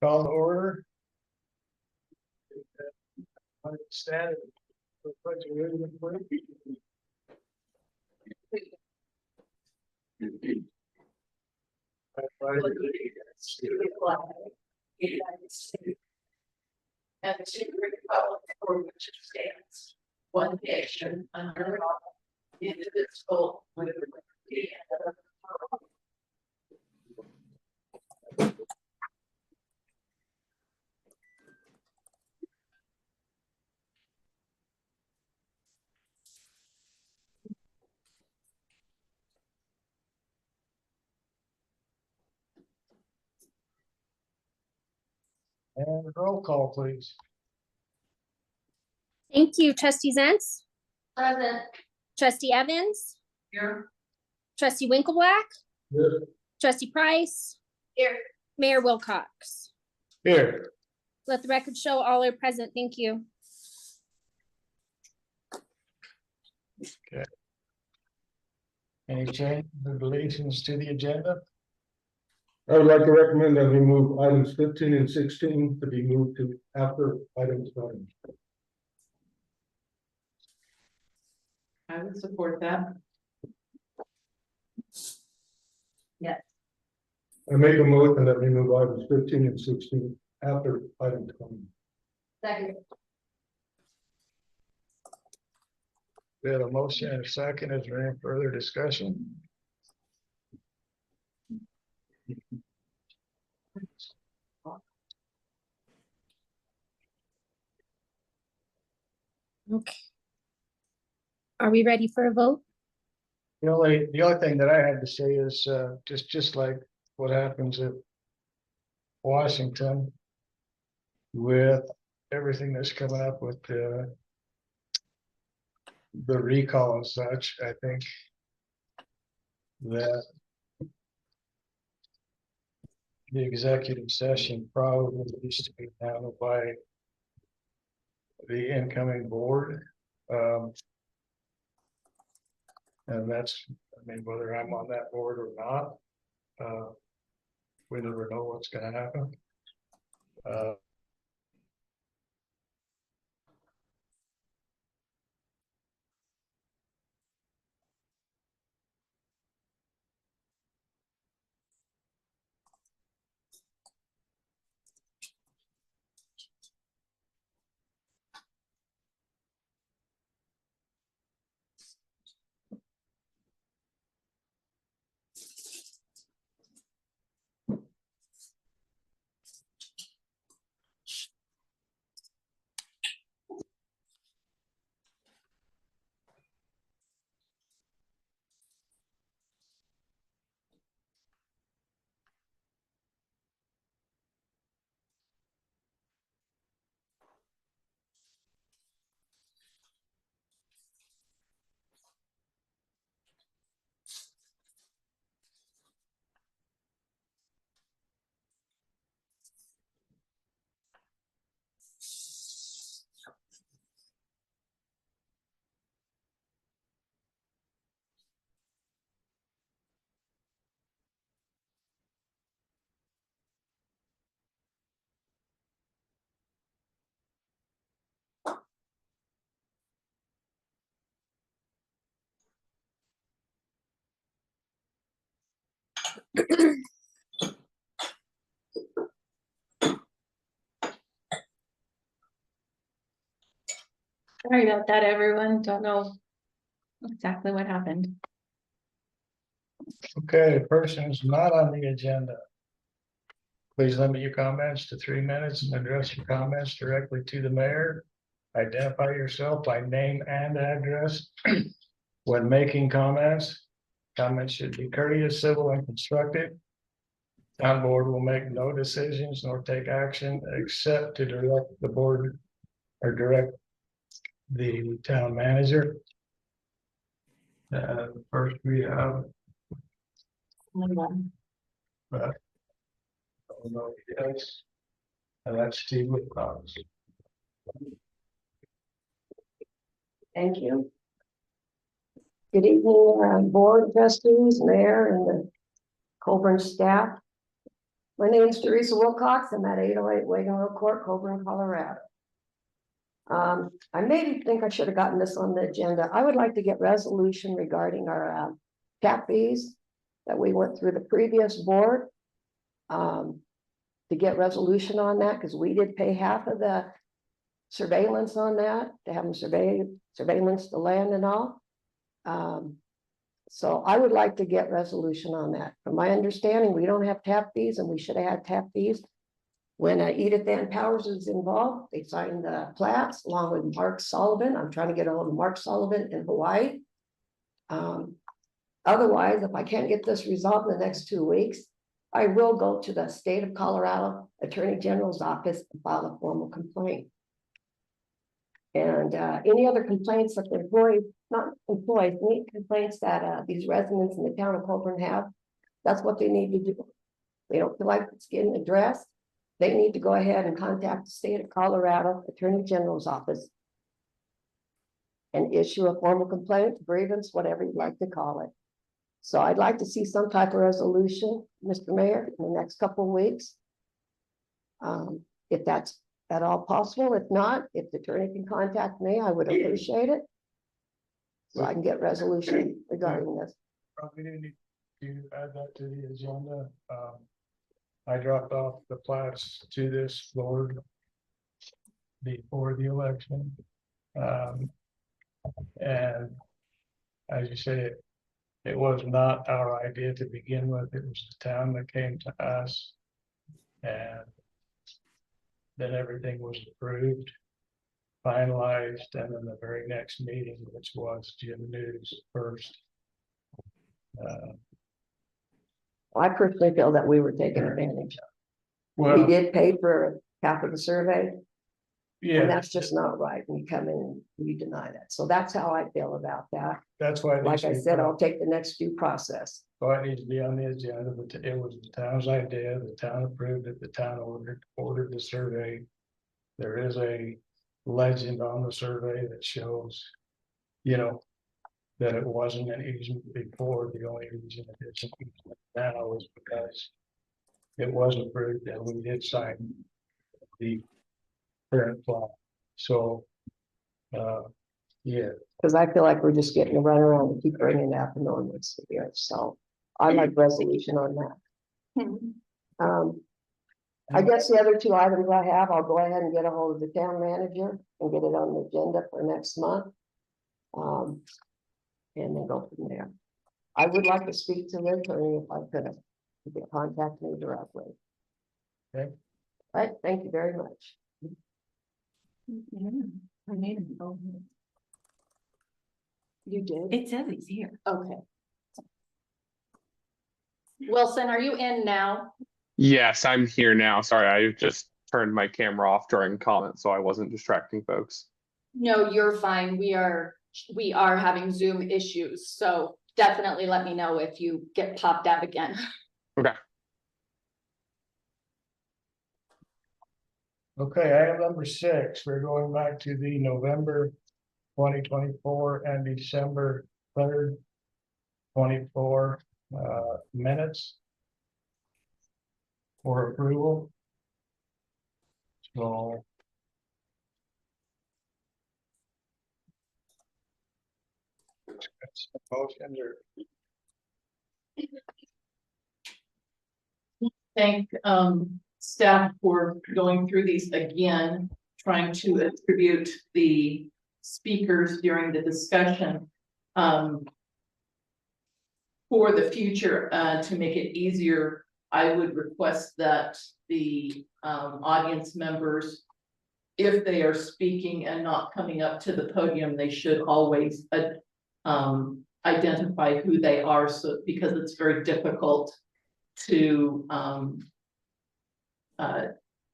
Call to order. Stand. And to the republic for which it stands, one nation under God, indivisible, with liberty and justice. And roll call, please. Thank you, trustee Zentz, Present. trustee Evans, Here. trustee Winkleblack, Here. trustee Price, Here. Mayor Wilcox. Here. Let the record show all are present. Thank you. Any change or deletions to the agenda? I would like to recommend that we move items 15 and 16 to be moved to after items 9. I would support that. Yes. I make a motion that we move items 15 and 16 after item 20. Second. We have a motion and a second. Is there any further discussion? Okay. Are we ready for a vote? The only thing that I had to say is just like what happens at Washington with everything that's coming up with the recall and such. I think that the executive session probably needs to be handled by the incoming board. And that's, I mean, whether I'm on that board or not, we never know what's going to happen. Sorry about that, everyone. Don't know exactly what happened. Okay, person is not on the agenda. Please limit your comments to 3 minutes and address your comments directly to the mayor. Identify yourself by name and address. When making comments, comments should be courteous, civil, and constructive. Town board will make no decisions nor take action except to direct the board or direct the town manager. First we have yes, and that's Steve Wilcox. Thank you. Good evening, board trustees, mayor, and the Collbran staff. My name is Teresa Wilcox. I'm at 808 Wagon Road Court, Collbran, Colorado. I maybe think I should have gotten this on the agenda. I would like to get resolution regarding our tap fees that we went through the previous board. To get resolution on that, because we did pay half of the surveillance on that, to have them surveillance the land and all. So I would like to get resolution on that. From my understanding, we don't have tap fees, and we should have had tap fees. When Edith Ann Powers was involved, they signed the plats along with Mark Sullivan. I'm trying to get a hold of Mark Sullivan in Hawaii. Otherwise, if I can't get this resolved in the next 2 weeks, I will go to the state of Colorado Attorney General's office and file a formal complaint. And any other complaints that the employees, not employees, any complaints that these residents in the town of Collbran have, that's what they need to do. They don't feel like it's getting addressed. They need to go ahead and contact the state of Colorado Attorney General's office and issue a formal complaint, grievance, whatever you'd like to call it. So I'd like to see some type of resolution, Mr. Mayor, in the next couple of weeks. If that's at all possible. If not, if the attorney can contact me, I would appreciate it. So I can get resolution regarding this. Probably need to add that to the agenda. I dropped off the plats to this board before the election. And as you say, it was not our idea to begin with. It was the town that came to us. And then everything was approved, finalized, and then the very next meeting, which was Jim News first. I personally feel that we were taken advantage of. We Well, did pay for half of the survey, and yeah, that's just not right. When you come in and you deny that. So that's how I feel about that. that's why. Like I said, I'll take the next due process. So it needs to be on the agenda, but it was the town's idea, the town approved it, the town ordered the survey. There is a legend on the survey that shows, you know, that it wasn't an easement before. The only reason it is an easement now is because it was approved and we did sign the current plan. So, yeah. Because I feel like we're just getting a run around and keep bringing that up and on this here. So I'd like resolution on that. I guess the other two items I have, I'll go ahead and get a hold of the town manager and get it on the agenda for next month. And then go from there. I would like to speak to the attorney if I could have. You can contact me directly. Okay. All right, thank you very much. You did? It says he's here. Okay. Wilson, are you in now? Yes, I'm here now. Sorry, I just turned my camera off during comments, so I wasn't distracting folks. No, you're fine. We are having Zoom issues, so definitely let me know if you get popped out again. Okay. Okay, item number 6, we're going back to the November 2024 and December 3rd, 24 minutes for approval. So motion or Thank staff for going through these again, trying to attribute the speakers during the discussion. For the future, to make it easier, I would request that the audience members, if they are speaking and not coming up to the podium, they should always identify who they are, so because it's very difficult to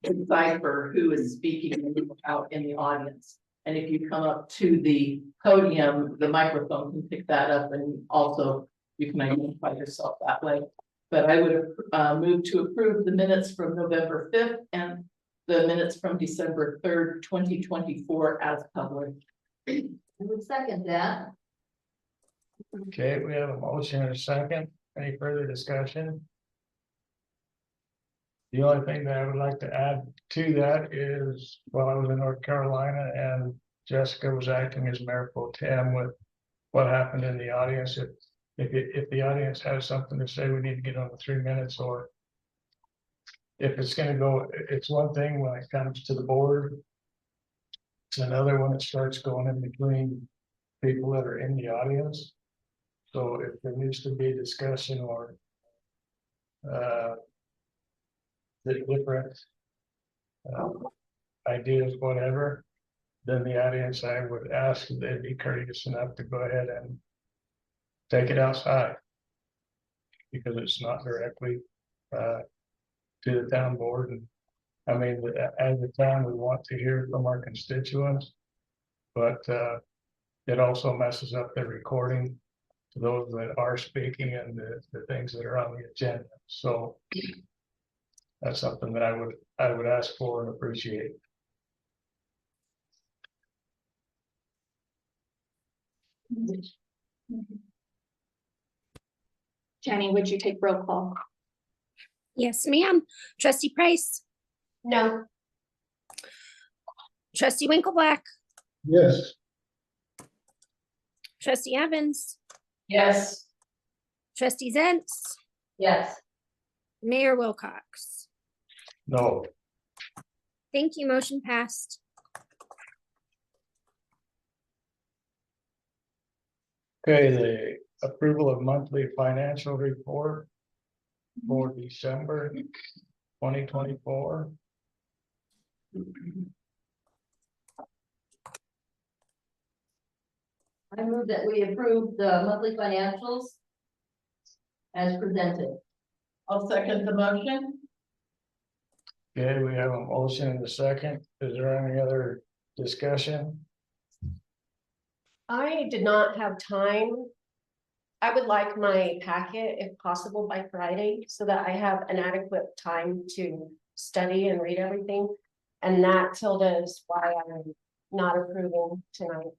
decipher who is speaking out in the audience. And if you come up to the podium, the microphone can pick that up, and also you can identify yourself that way. But I would move to approve the minutes from November 5th and the minutes from December 3rd, 2024 as published. I would second that. okay, we have a motion and a second. Any further discussion? The only thing that I would like to add to that is, while I was in North Carolina and Jessica was acting as Mayor Pro Tem with what happened in the audience, if the audience has something to say, we need to get on the 3 minutes, or if it's gonna go, it's one thing when it comes to the board. It's another when it starts going in between people that are in the audience. So if there needs to be a discussion or the different ideas, whatever, then the audience, I would ask if they'd be courteous enough to go ahead and take it outside. Because it's not directly to the town board. And I mean, as a town, we want to hear from our constituents. But it also messes up the recording to those that are speaking and the things that are on the agenda. So that's something that I would ask for and appreciate. Jenny, would you take roll call? Yes, ma'am. Trustee Price, No. trustee Winkleblack, Yes. trustee Evans, Yes. trustee Zentz, Yes. Mayor Wilcox. No, Thank you. Motion passed. okay, the approval of monthly financial report for December 2024. I move that we approve the monthly financials as presented. I'll second the motion. Okay, we have a motion and a second. Is there any other discussion? I did not have time. I would like my packet, if possible, by Friday, so that I have an adequate time to study and read everything. And that, Tilda, is why I'm not approving tonight.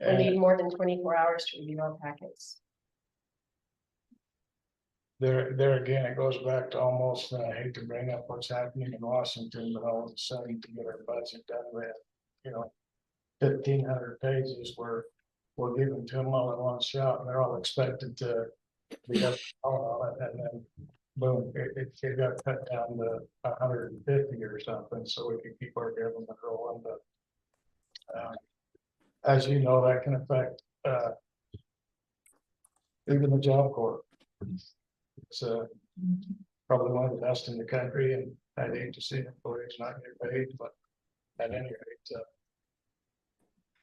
I need more than 24 hours to review our packets. There again, it goes back to almost, and I hate to bring up what's happening in Washington, but all of a sudden to get our budget done with, 1,500 pages were given to them all in one shot, and they're all expected to be up on it, and then boom, it got cut down to 150 or something, so we could keep our government rolling, but as you know, that can affect even the job corps. It's probably one of the best in the country, and I'd hate to see employees not get paid, but at any rate,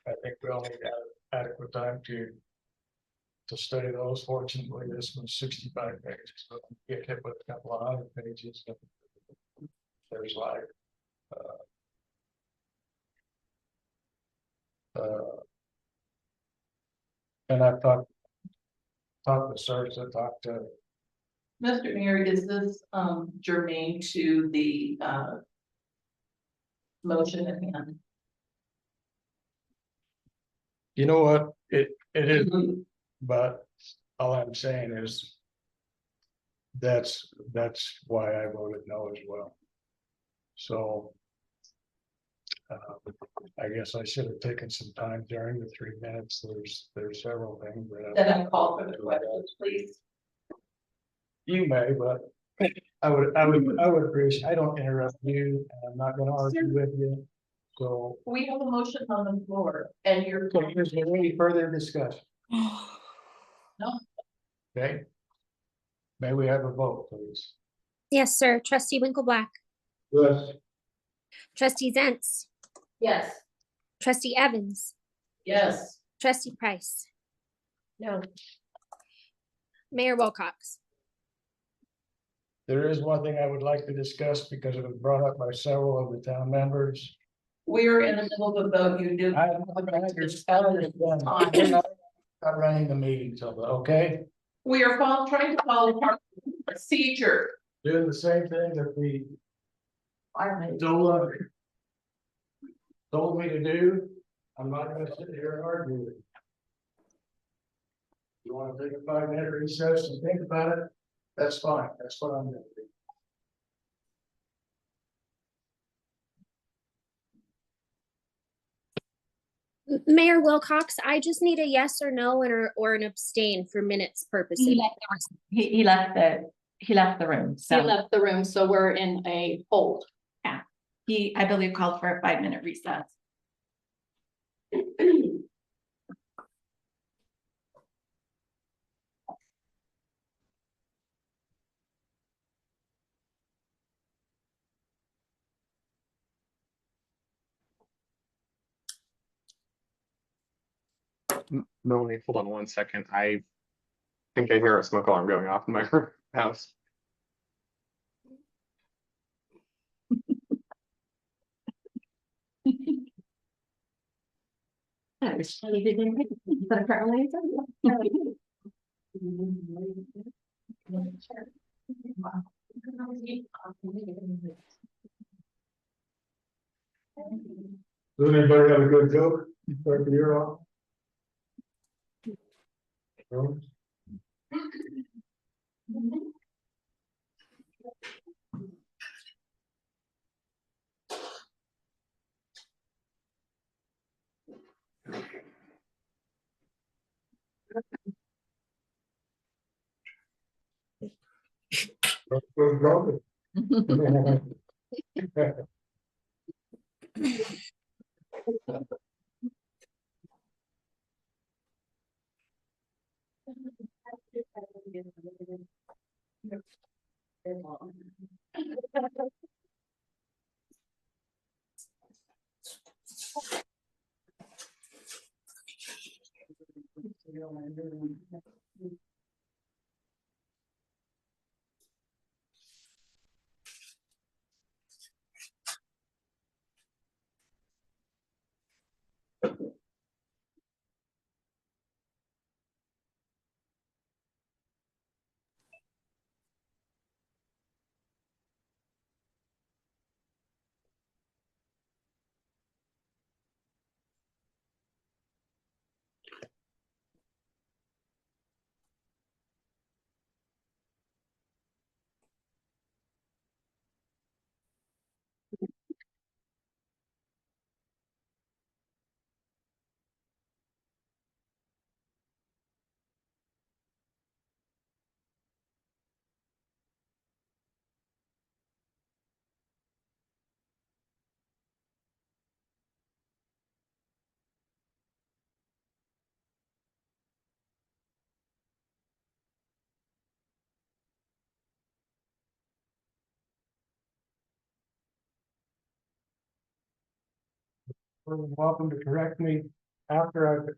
I think we all need adequate time to study those. Fortunately, this one's 65 pages, so get hit with a couple of 100 pages. There's like and I've talked to Serge, I talked to Mr. Mayor, is this germane to the motion at hand? you know what, it is, but all I'm saying is that's why I voted no as well. So I guess I should have taken some time during the 3 minutes. There's several things that Then I call for the questions, please. you may, but I would appreciate, I don't interrupt you, and I'm not gonna argue with you. So, We have a motion on the floor and you're. so is there any further discussion? No. Okay. May we have a vote, please? Yes, sir. Trustee Winkleblack, Yes. trustee Zentz, Yes. trustee Evans, Yes. trustee Price, No, Mayor Wilcox. There is one thing I would like to discuss because it was brought up by several of the town members. We're in the middle of a vote, you do. I understand. We're not running the meeting till, okay? We are trying to follow our procedure. Doing the same thing that the Zola told me to do. I'm not gonna sit here and argue with you. You wanna take a 5-minute recess and think about it? That's fine, that's what I'm gonna do. Mayor Wilcox, I just need a yes or no or an abstain for minutes purposes. He left the room, He so left the room, so we're in a hold. he, I believe, called for a 5-minute recess. Melanie, hold on 1 second. I think I hear a smoke alarm going off in my house. Does anybody have a good joke? Start the year off? No? We're drunk. Welcome to correct me after I've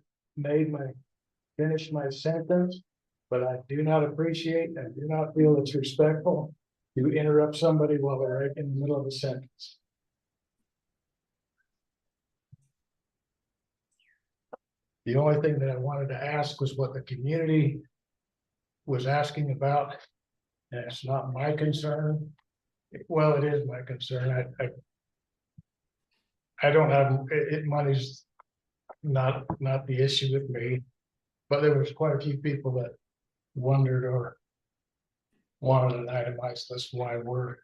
finished my sentence. But I do not appreciate and do not feel it's respectful to interrupt somebody while they're right in the middle of a sentence. The only thing that I wanted to ask was what the community was asking about. And it's not my concern. Well, it is my concern. I don't have, money's not the issue with me. But there was quite a few people that wondered or wanted an itemized list why we're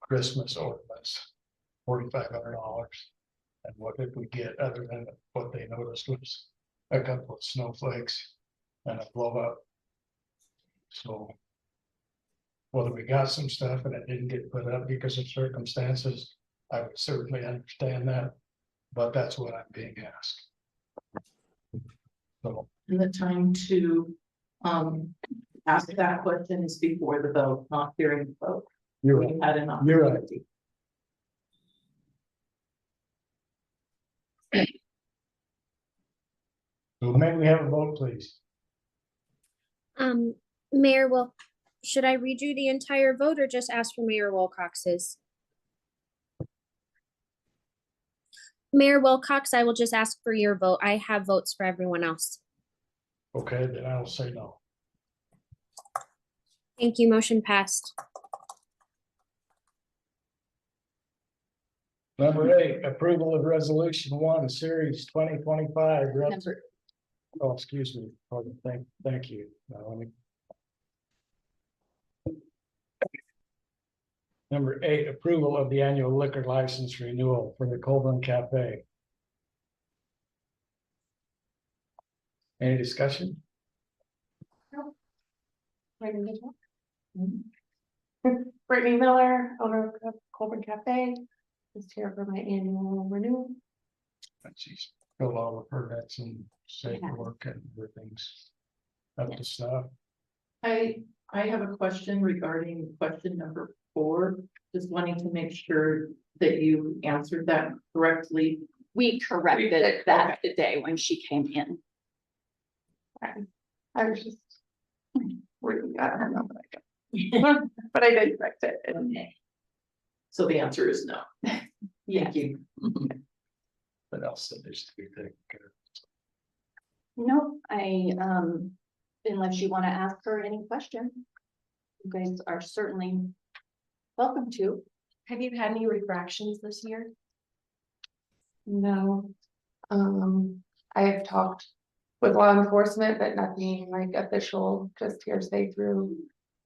Christmas ornaments, $4,500. And what did we get other than what they noticed was a couple of snowflakes and a blow up. So whether we got some stuff and it didn't get put up because of circumstances, I would certainly understand that, but that's what I'm being asked. So. And the time to ask that question is before the vote, not during the vote. You're We right. had an You're right. opportunity. So may we have a vote, please? Mayor, should I read you the entire vote or just ask for Mayor Wilcox's? Mayor Wilcox, I will just ask for your vote. I have votes for everyone else. Okay, then I'll say no. Thank you. Motion passed. Number 8, approval of resolution 1, series 2025. Oh, excuse me, pardon, thank you. Now, let me- Number 8, approval of the annual liquor license renewal for the Collbran Cafe. Any discussion? Brittany Miller, owner of Collbran Cafe, just here for my annual renewal. She's filled all the permits and safe Yeah. work and everything's up to snuff. I have a question regarding question number 4, just wanting to make sure that you answered that correctly. We corrected did, that today when she came in. I was just. I don't know, but I did correct it. Okay. So the answer is no. Yeah. Thank you. What else that needs to be taken care of? No, unless you want to ask her any question. You guys are certainly welcome to. Have you had any refractions this year? No. I have talked with law enforcement, but nothing like official, just hearsay through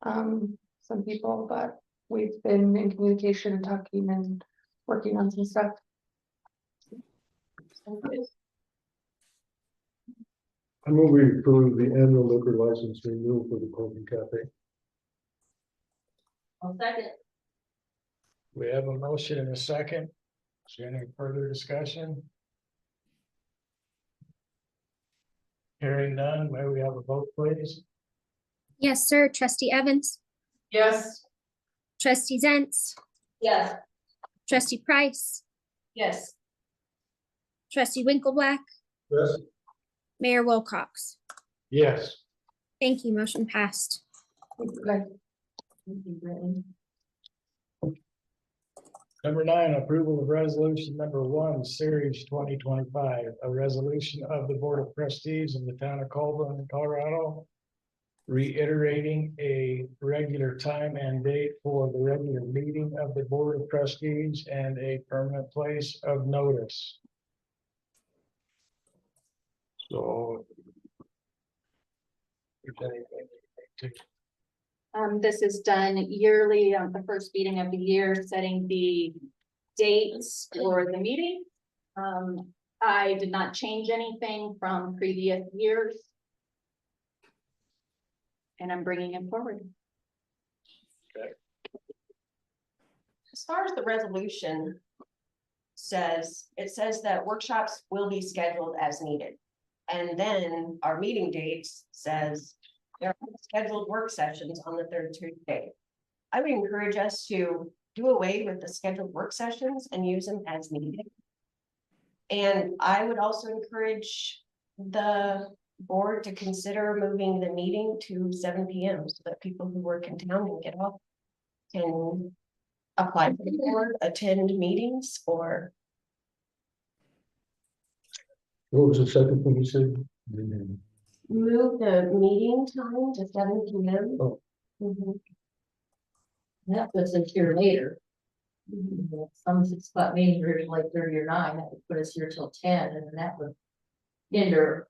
some people, but we've been in communication and talking and working on some stuff. I move we approve the annual liquor license renewal for the Collbran Cafe. I'll second. We have a motion and a second. Is there any further discussion? Hearing none, may we have a vote, please? Yes, sir. Trustee Evans, Yes. trustee Zentz, Yes. trustee Price, Yes. trustee Winkleblack, Yes. Mayor Wilcox. Yes. Thank you. Motion passed. Like, Number 9, approval of resolution number 1, series 2025, a resolution of the Board of Trustees of the town of Collbran, Colorado, reiterating a regular time and date for the regular meeting of the Board of Trustees and a permanent place of notice. So. If anything, to This is done yearly on the first meeting of the year, setting the dates for the meeting. I did not change anything from previous years. And I'm bringing it forward. As far as the resolution says, it says that workshops will be scheduled as needed. And then our meeting dates says there are scheduled work sessions on the 3rd Tuesday. I would encourage us to do away with the scheduled work sessions and use them as needed. And I would also encourage the board to consider moving the meeting to 7 p.m. so that people who work in town and get off can apply for the board, attend meetings, or What was the second thing you said? move the meeting time to 7 p.m. Oh. That puts us here later. Some 6 o'clock meetings are like 30 or 9, that would put us here till 10, and then that would hinder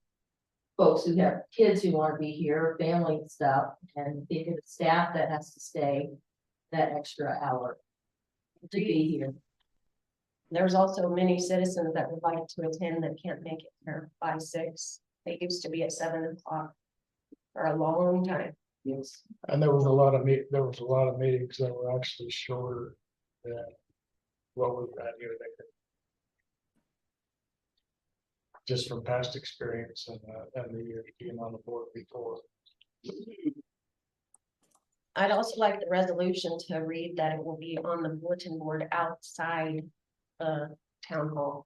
folks who have kids who want to be here, family and stuff, and think of the staff that has to stay that extra hour to be here. There's also many citizens that would like to attend that can't make it here by 6. They used to be at 7 o'clock for a long time. Yes. And there was a lot of meetings that were actually shorter than what we've had here. Just from past experience and the years being on the board before. I'd also like the resolution to read that it will be on the bulletin board outside the town hall.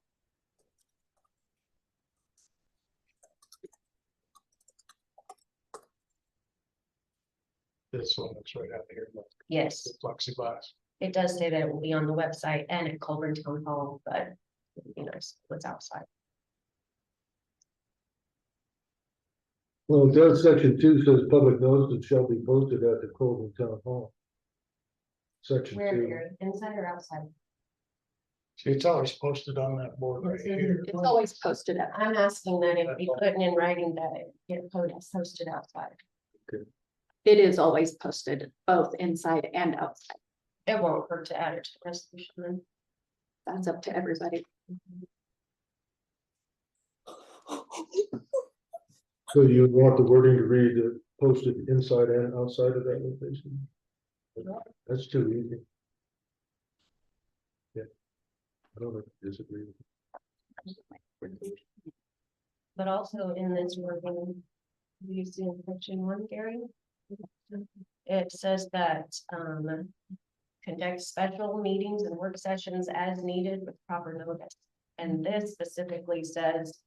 This one that's right out here, Yes, the plexiglass. it does say that it will be on the website and at Collbran Town Hall, but it would be nice if it's outside. Well, it does, section 2 says public notice shall be posted at the Collbran Town Hall. Section Where, 2, Mary? Inside or outside? See, it's always posted on that board right here. It's always posted up. I'm asking that if we put in writing that it get posted outside. It is always posted both inside and outside. It won't hurt to add it to the resolution then. That's up to everybody. So you want the wording to read posted inside and outside of that location? That's too easy. Yeah. I don't disagree. But also in this wording, you see in section 1, Gary. It says that conduct special meetings and work sessions as needed with proper notice. And this specifically says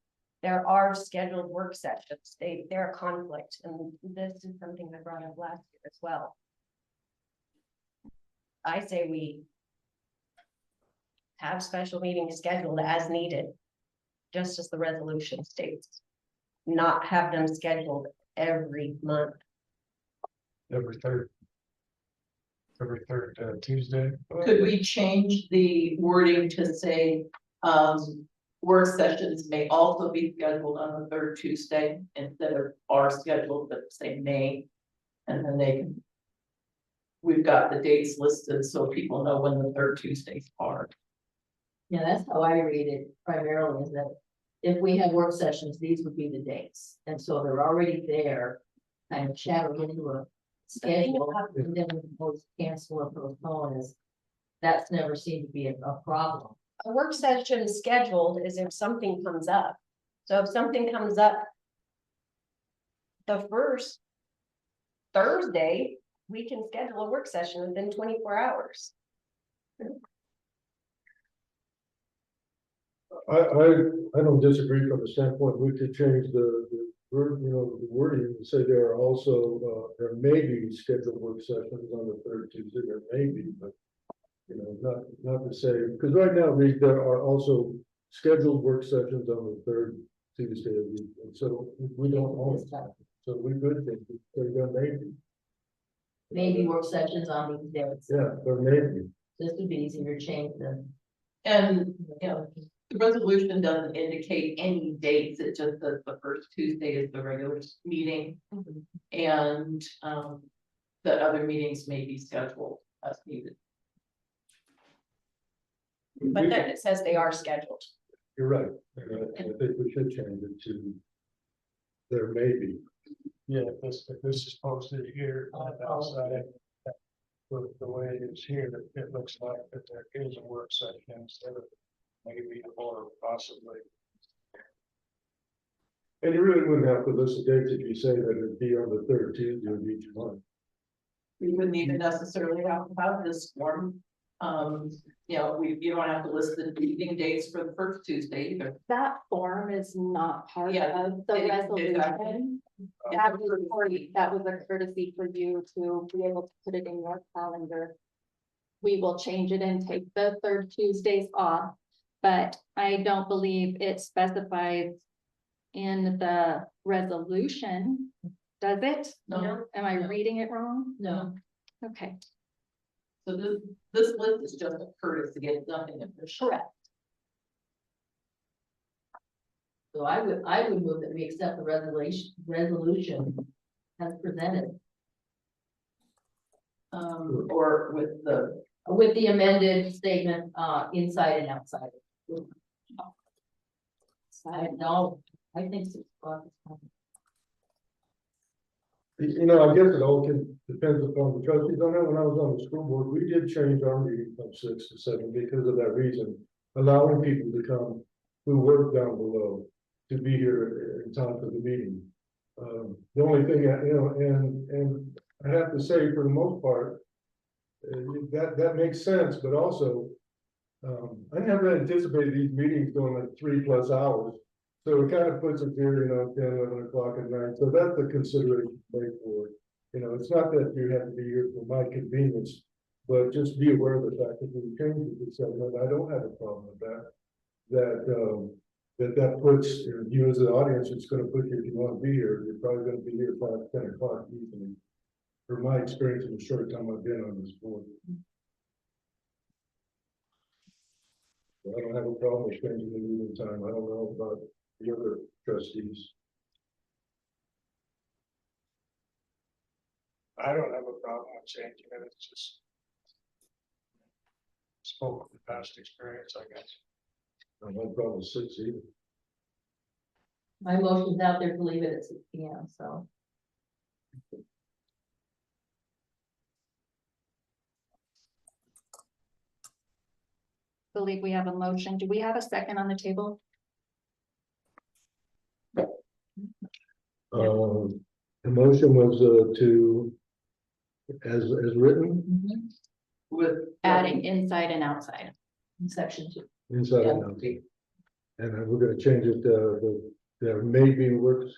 there are scheduled work sessions. They're a conflict, and this is something I brought up last year as well. I say we have special meetings scheduled as needed, just as the resolution states. Not have them scheduled every month. Every third Tuesday. Could we change the wording to say, work sessions may also be scheduled on the third Tuesday instead of are scheduled, but say may? And then they can. We've got the dates listed so people know when the third Tuesdays are. Yeah, that's how I read it primarily, is that if we have work sessions, these would be the dates. And so they're already there, kind of shadowed into a schedule, and then we can always cancel or postpone is, that's never seemed to be a problem. A work session scheduled is if something comes up. So if something comes up the first Thursday, we can schedule a work session within 24 hours. I don't disagree from the standpoint, we could change the word, the wording and say there are also, there may be scheduled work sessions on the third Tuesday, there may be, but. Not to say, because right now there are also scheduled work sessions on the third Tuesday of the week, and so we don't own it. So we could think there may be. Maybe work sessions on these days. Yeah, there may be. This would be easier to change than. And, the resolution doesn't indicate any dates, it just says the first Tuesday is the regular meeting. And, that other meetings may be scheduled as needed. But then it says they are scheduled. You're right. I think we should change it to there may be. Yeah, if this is posted here on the outside. With the way it is here, it looks like that there is a work session instead of maybe or possibly. And you really wouldn't have to list the dates if you say that it'd be on the third Tuesday of each month. We wouldn't even necessarily have to have this form. You don't have to list the meeting dates for the first Tuesday either. That form is not part Yeah, of the resolution. That was a courtesy for you to be able to put it in your calendar. We will change it and take the third Tuesdays off, but I don't believe it specifies in the resolution, does it? No. Am I reading it wrong? No. Okay, So this list is just a courtesy, it's nothing official. correct. So I would move that we accept the resolution as presented. Or With the amended statement, inside and outside. I think 6 o'clock is fine. I guess it all depends upon the trustees. I know when I was on the school board, we did change our meeting from 6 to 7 because of that reason, allowing people to come who work down below to be here in time for the meeting. The only thing, and I have to say, for the most part, that makes sense, but also, I never anticipated these meetings going like 3+ hours. So it kind of puts us here, 10, 11 o'clock at night. So that's the consideration to make for it. It's not that you have to be here for my convenience, but just be aware of the fact that we change it to 7. I don't have a problem with that. That puts you as an audience, it's going to put you, if you want to be here, you're probably going to be here 5, 10 o'clock evening. From my experience in the short time I've been on this board. So I don't have a problem with changing the meeting time. I don't know about the other trustees. I don't have a problem with changing it, it's just. Spoke from past experience, I guess. I don't have a problem with 6 either. My motion's out there to leave it at 6 p.m., so. Believe we have a motion. Do we have a second on the table? The motion was to, as written, With. Adding inside and outside. In section 2. inside and out. And then we're gonna change it, there may be works,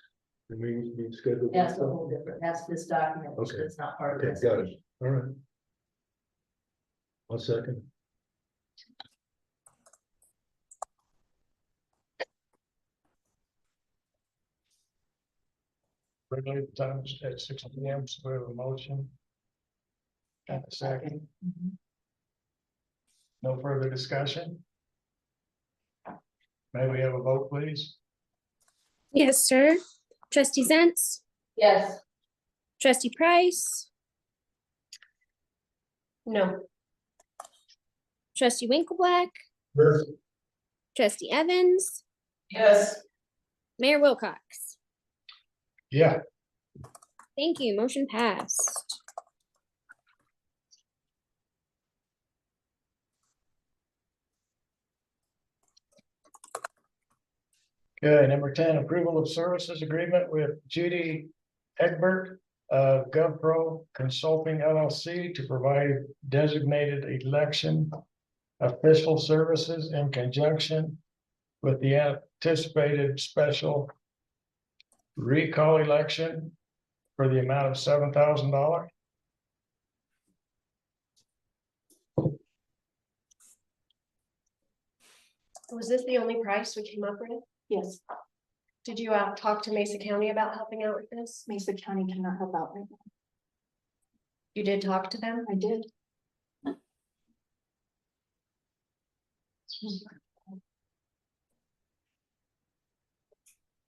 there may be scheduled. That's a whole different, that's this document, which Okay. is not part of Okay, this. got it, all right. 1 second. Regular time is at 6 p.m. So we have a motion. And a second. No further discussion. May we have a vote, please? Yes, sir. Trustee Zentz, Yes. trustee Price, No, trustee Winkleblack, trustee Evans, Yes. Mayor Wilcox. Yeah. Thank you. Motion passed. Okay, number 10, approval of services agreement with Judy Egbert of GovPro Consulting LLC to provide designated election official services in conjunction with the anticipated special recall election for the amount of $7,000. was this the only price we came up with? Yes, Did you talk to Mesa County about helping out with this? Mesa County cannot help out right now. You did talk to them? I did.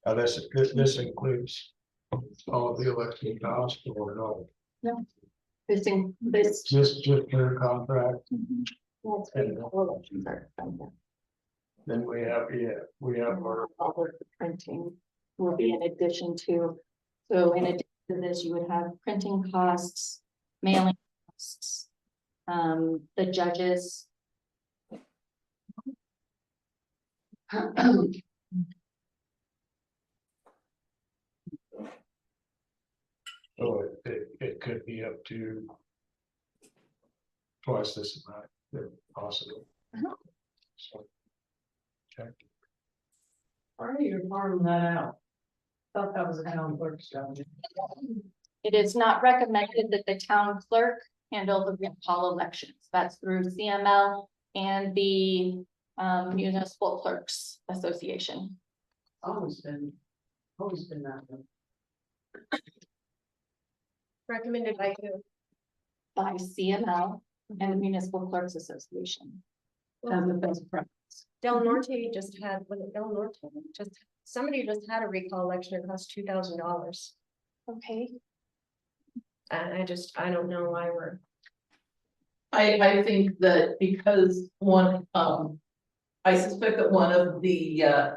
Now, this includes all of the election costs or no, This. just their contract. That's pretty cool elections are done now. Then we have our, All of the printing will be in addition to, so in addition to this, you would have printing costs, mailing costs. The judges. so it could be up to twice this amount, if possible. So. Okay. Why are you farming that out? Thought that was a town clerk's job. It is not recommended that the town clerk handle the recall elections. That's through CML and the Municipal Clerks Association. Always been that way. Recommended by who? By CML and the Municipal Clerks Association. As a best practice. Del Norte just had, was it Del Norte? Somebody just had a recall election, it cost $2,000. Okay. And I don't know why we're. I think that because one, I suspect that one of the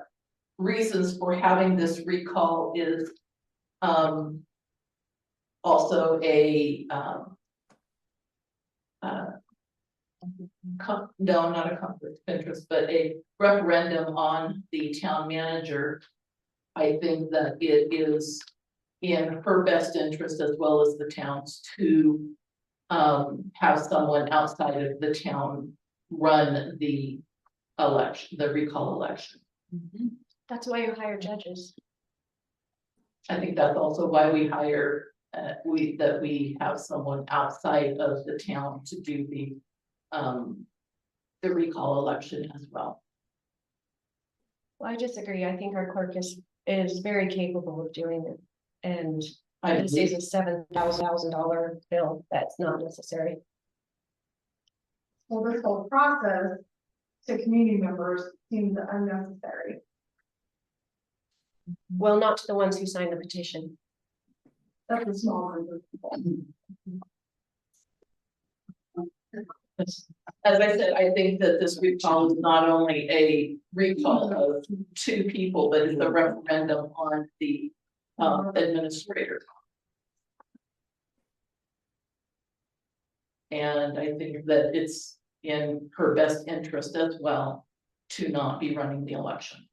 reasons for having this recall is also a no, not a conflict of interest, but a referendum on the town manager. I think that it is in her best interest as well as the town's to have someone outside of the town run the election, the recall election. That's why you hire judges. I think that's also why we hire, we have someone outside of the town to do the recall election as well. Well, I disagree. I think our clerk is very capable of doing it. And this is a $7,000 bill. That's not necessary. Well, this whole process to community members seems unnecessary. Well, not to the ones who signed the petition. That's a small group of people. As I said, I think that this recall is not only a recall of 2 people, but it's a referendum on the administrator. And I think that it's in her best interest as well to not be running the election.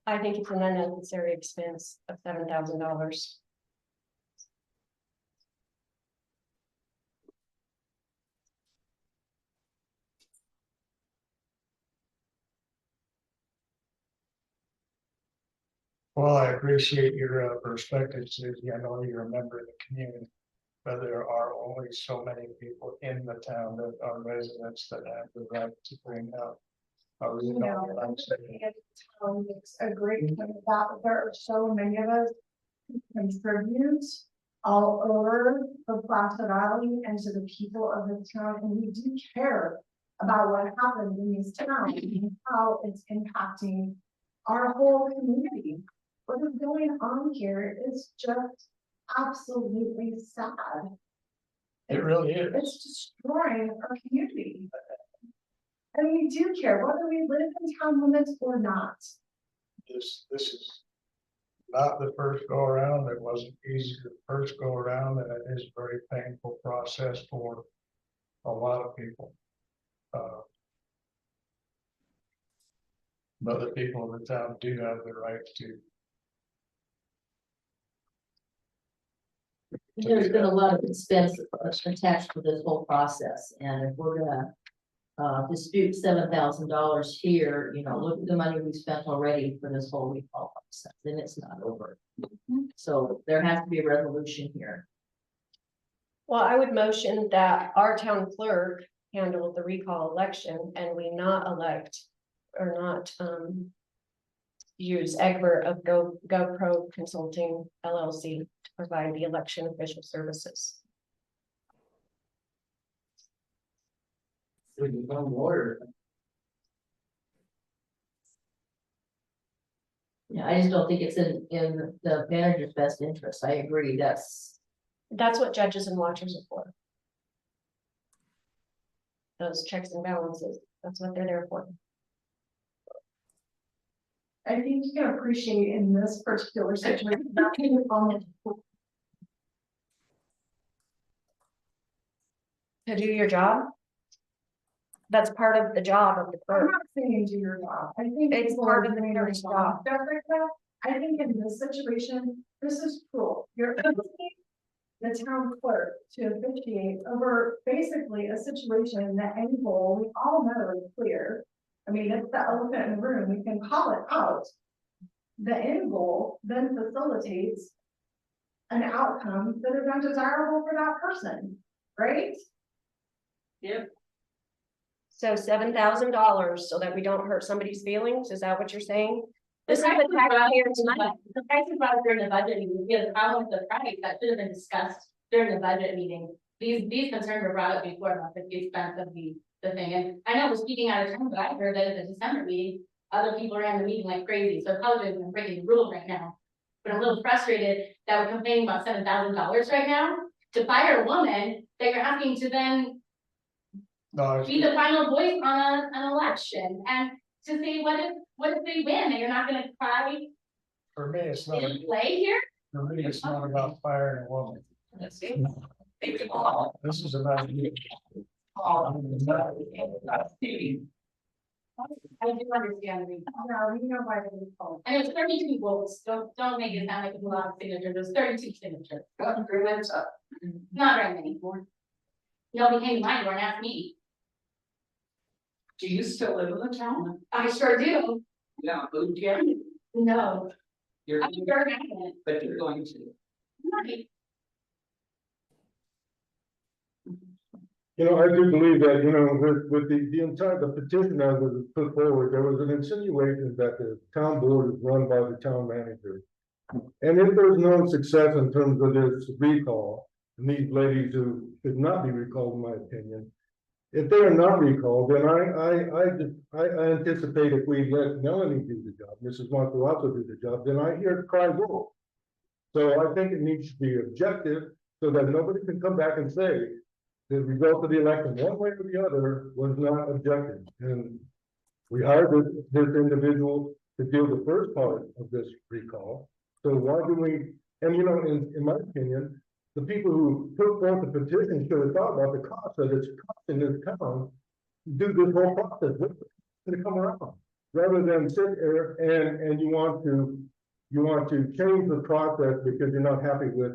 I think it's an unnecessary expense of $7,000. Well, I appreciate your perspective, Susie. I know you're a member of the community. But there are only so many people in the town that are residents that have the right to bring up. You know, town makes a great point about that there are so many of us who contribute all over the Placer Valley and to the people of the town, and we do care about what happens in these towns and how it's impacting our whole community. What is going on here is just absolutely sad. It really is. It's destroying our community. And we do care whether we live in town limits or not. This is not the first go around. It wasn't easy the first go around, and it is a very painful process for a lot of people. But the people of the town do have the right to. There's been a lot of expense attached to this whole process, and if we're gonna dispute $7,000 here, you know, look at the money we spent already for this whole recall process, then it's not over. So there has to be a resolution here. Well, I would motion that our town clerk handle the recall election and we not elect or not use Egbert of GoPro Consulting LLC to provide the election official services. Yeah, I just don't think it's in the manager's best interest. I agree, that's what judges and watchers are for. Those checks and balances, that's what they're there for. I think you can appreciate in this particular situation. That To do your job. That's part of the job of the I'm clerk. not saying do your job. I think It's people part are of the doing their clerk's job. I think in this situation, this is cruel. You're asking the town clerk to officiate over basically a situation that any goal we all know is clear. I mean, it's the elephant in the room. We can call it out. The end goal then facilitates an outcome that is undesirable for that person, right? Yep. So $7,000 so that we don't hurt somebody's feelings, is that what you're saying? This is the taxpayers' money. The price is brought up during the budget meeting, we had a problem with the price that should have been discussed during the budget meeting. These concerns were brought up before about the expense of the thing, and I know we're speaking out of turn, but I heard that at the December meeting, other people ran the meeting like crazy, so apologize for breaking the rules right now. But I'm a little frustrated that we're complaining about $7,000 right now to fire a woman that you're asking to then No, it's be the final voice on an election, and to say, what if they win, and you're not gonna cry for me, it's not, in play here? for me, it's not about firing a woman. Let's see. They can all. This is about you. I do understand the. No, we know why they call. And it's 32 votes, don't make it sound like it's a lot of signatures, there's 32 signatures. Not very many more. Nobody came to my door and asked me. Do you still live in the town? I sure do. Yeah, moved yet? No, You're, I'm sure adamant. but you're going to. Right. You know, I do believe that, you know, with the entire, the petition that was put forward, there was an insinuation that the town board is run by the town manager. And if there's no success in terms of this recall, and these ladies who should not be recalled, in my opinion. If they are not recalled, then I anticipate if we let Melanie do the job, Mrs. Montalto do the job, then I hear cry wolf. So I think it needs to be objective so that nobody can come back and say the result of the election, one way or the other, was not objective. And we hired this individual to do the first part of this recall. So why do we, and you know, in my opinion, the people who put forth the petition should have thought about the cost that it's costing this town to do this whole process, to come around, rather than sit there and you want to change the process because you're not happy with,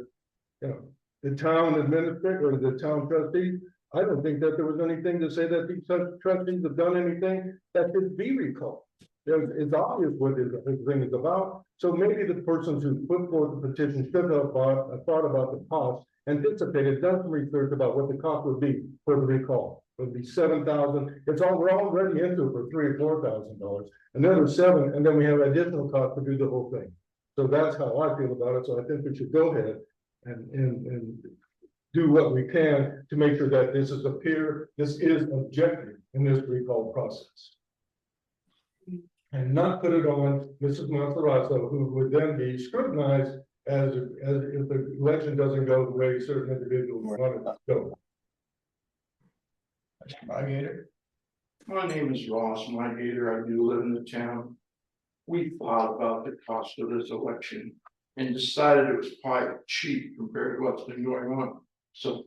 you know, the town administrator or the town trustees. I don't think that there was anything to say that these trustees have done anything that should be recalled. It's obvious what this thing is about. So maybe the persons who put forth the petition should have thought about the cost, anticipated, done some research about what the cost would be for the recall. It would be $7,000. We're already into it for $3,000 or $4,000. Another $7,000, and then we have additional cost to do the whole thing. So that's how I feel about it. So I think we should go ahead and do what we can to make sure that this is objective in this recall process. And not put it on Mrs. Montalto, who would then be scrutinized as if the election doesn't go the way certain individuals want it to go. My name is Ross Mygator. I do live in the town. We thought about the cost of this election and decided it was quite cheap compared to what's been going on. So,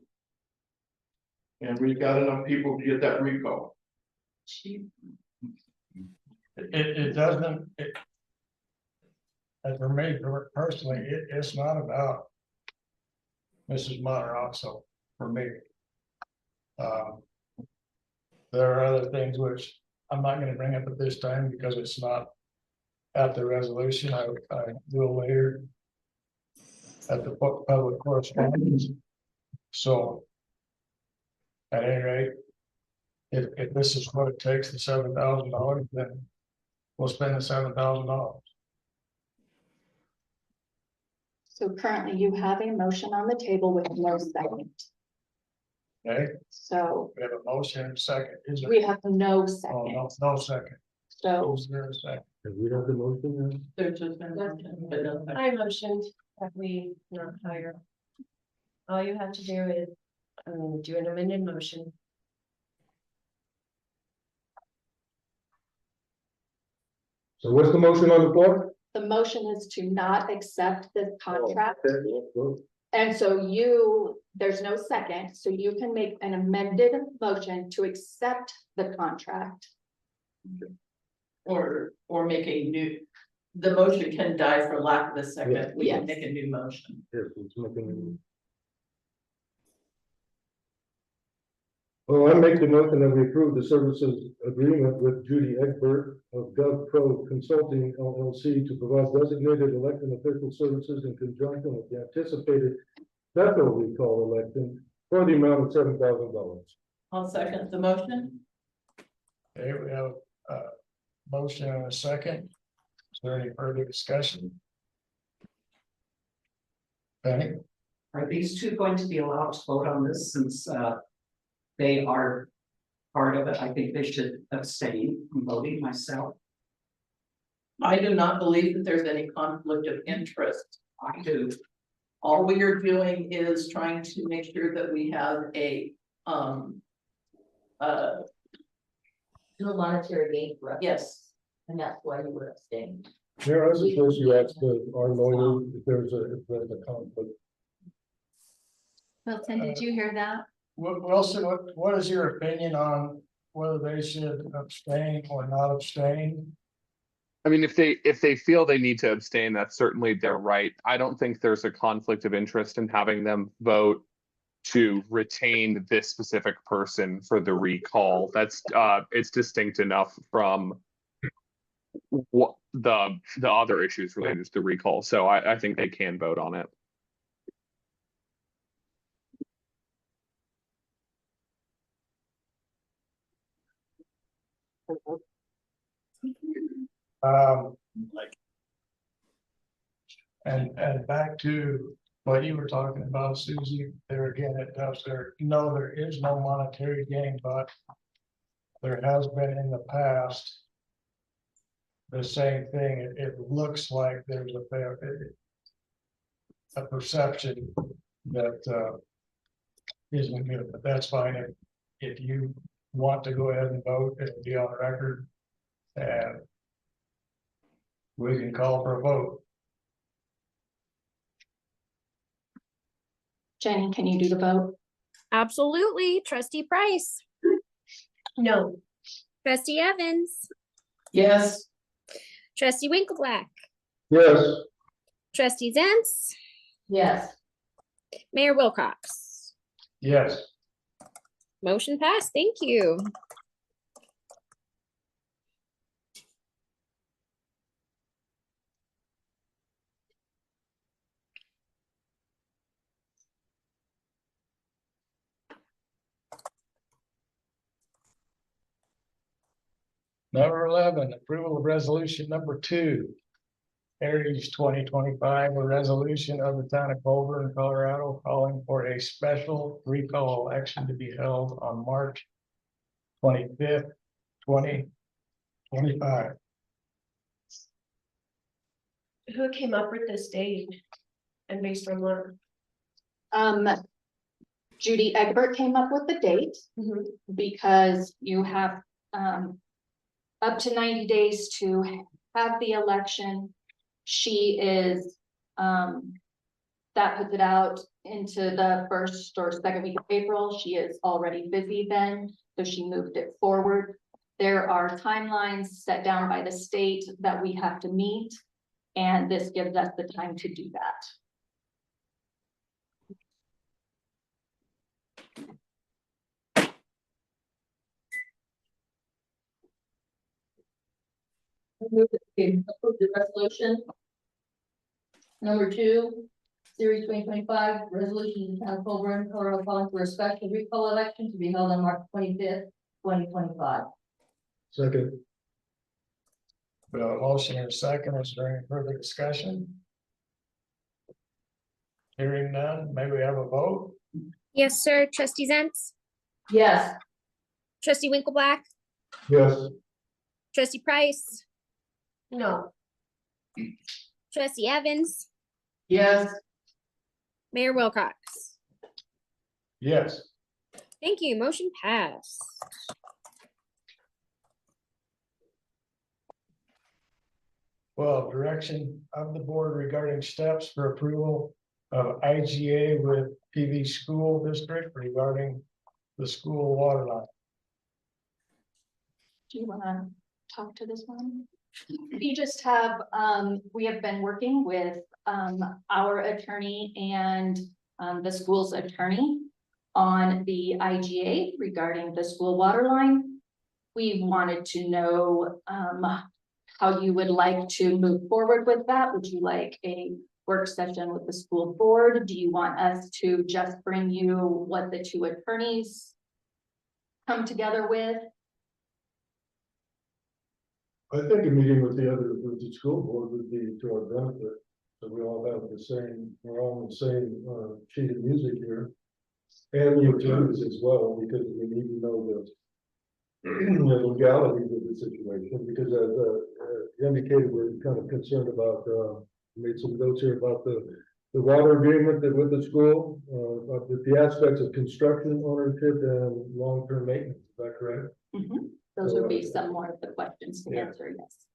and we've got enough people to get that recall. Cheap. It doesn't, and for me personally, it's not about Mrs. Monterosso for me. There are other things which I'm not gonna bring up at this time because it's not at the resolution. I will later at the public correspondence. So at any rate, if this is what it takes, the $7,000, then we'll spend the $7,000. So currently you have a motion on the table with no second. Okay, So we have a motion and a second. Is there? we have no Oh, second. no second. So Is there a second? Have we have the motion? There's just been motion, but no second. I motioned that we not hire. All you have to do is do an amended motion. So what's the motion on the floor? the motion is to not accept this contract. Okay, let's vote. And so there's no second, so you can make an amended motion to accept the contract. Or make a new, the motion can die for lack of a second, we can Yes. make a new motion. Yes, it's making. Well, I make the motion that we approve the services agreement with Judy Egbert of GovPro Consulting LLC to provide designated elected official services in conjunction with the anticipated special recall election for the amount of $7,000. I'll second the motion. Okay, we have a motion and a second. Is there any further discussion? Penny? Are these two going to be allowed to vote on this since they are part of it? I think they should abstain from voting myself. I do not believe that there's any conflict of interest. I do. All we are doing is trying to make sure that we have a, No monetary gain for us. yes. And that's why you were abstaining. Mayor, I suppose you asked our lawyer if there's a conflict. Wilton, did you hear that? Wilson, what is your opinion on whether they should abstain or not abstain? I mean, if they feel they need to abstain, that's certainly their right. I don't think there's a conflict of interest in having them vote to retain this specific person for the recall. That's it's distinct enough from what the other issues related to the recall. So I think they can vote on it. And back to What you were talking about, Susie, there again, it does, there is no monetary gain, but there has been in the past the same thing. It looks like there's a perception that isn't good, but that's fine. If you want to go ahead and vote, it'll be on record. And we can call for a vote. Jenny, can you do the vote? Absolutely. Trustee Price, No. trustee Evans, Yes, trustee Winkleblack, Yes, trustee Zentz, Yes, Mayor Wilcox. Yes, Motion passed. Thank you. number 11, approval of resolution number 2. Aries 2025, a resolution of the town of Collbran, Colorado, calling for a special recall election to be held on March 25th, 2025. Who came up with this date? And based on what? Judy Egbert came up with the date because you have, up to 90 days to have the election. She is, that puts it out into the 1st or 2nd week of April. She is already busy then, so she moved it forward. There are timelines set down by the state that we have to meet, and this gives us the time to do that. move that we approve the resolution. Number 2, series 2025, resolution to town of Collbran, Colorado, calling for a special recall election to be held on March 25th, 2025. second, We have a motion and a second. Is there any further discussion? Hearing none, may we have a vote? Yes, sir. Trustee Zentz, Yes, trustee Winkleblack, yes, trustee Price, No. trustee Evans, yes, Mayor Wilcox. Yes. Thank you. Motion passed. Well, direction of the board regarding steps for approval of IGA with PV School District regarding the school water line. Do you want to talk to this one? We just have, we have been working with our attorney and the school's attorney on the IGA regarding the school water line. We wanted to know how you would like to move forward with that. Would you like a work session with the school board? Do you want us to just bring you what the 2 attorneys come together with? I think a meeting with the school board would be to our benefit. So we all have the same, we're all on the same sheet of music here. And the attorneys as well, because we need to know the legalities of the situation, because as indicated, we're kind of concerned about, made some notes here about the water agreement that with the school, with the aspects of construction, ownership, and long-term maintenance. Is that correct? Those would be some more of the questions to answer, yes.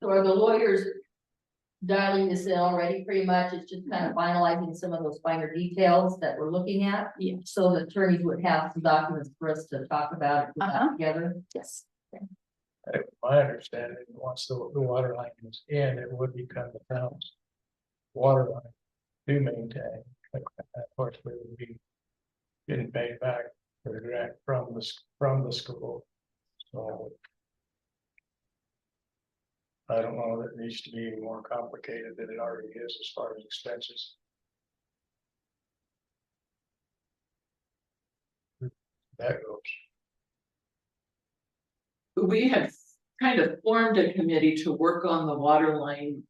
so are the lawyers dialing this in already pretty much? It's just kind of finalizing some of those finer details that we're looking at. Yeah. So the attorneys would have some documents for us to talk about it, put that together. Yes. My understanding, once the water line is in, it would become the town's water line to maintain. Of course, we would be getting paid back for the grant from the school. So I don't know that it needs to be any more complicated than it already is as far as expenses. That goes. we had kind of formed a committee to work on the water line,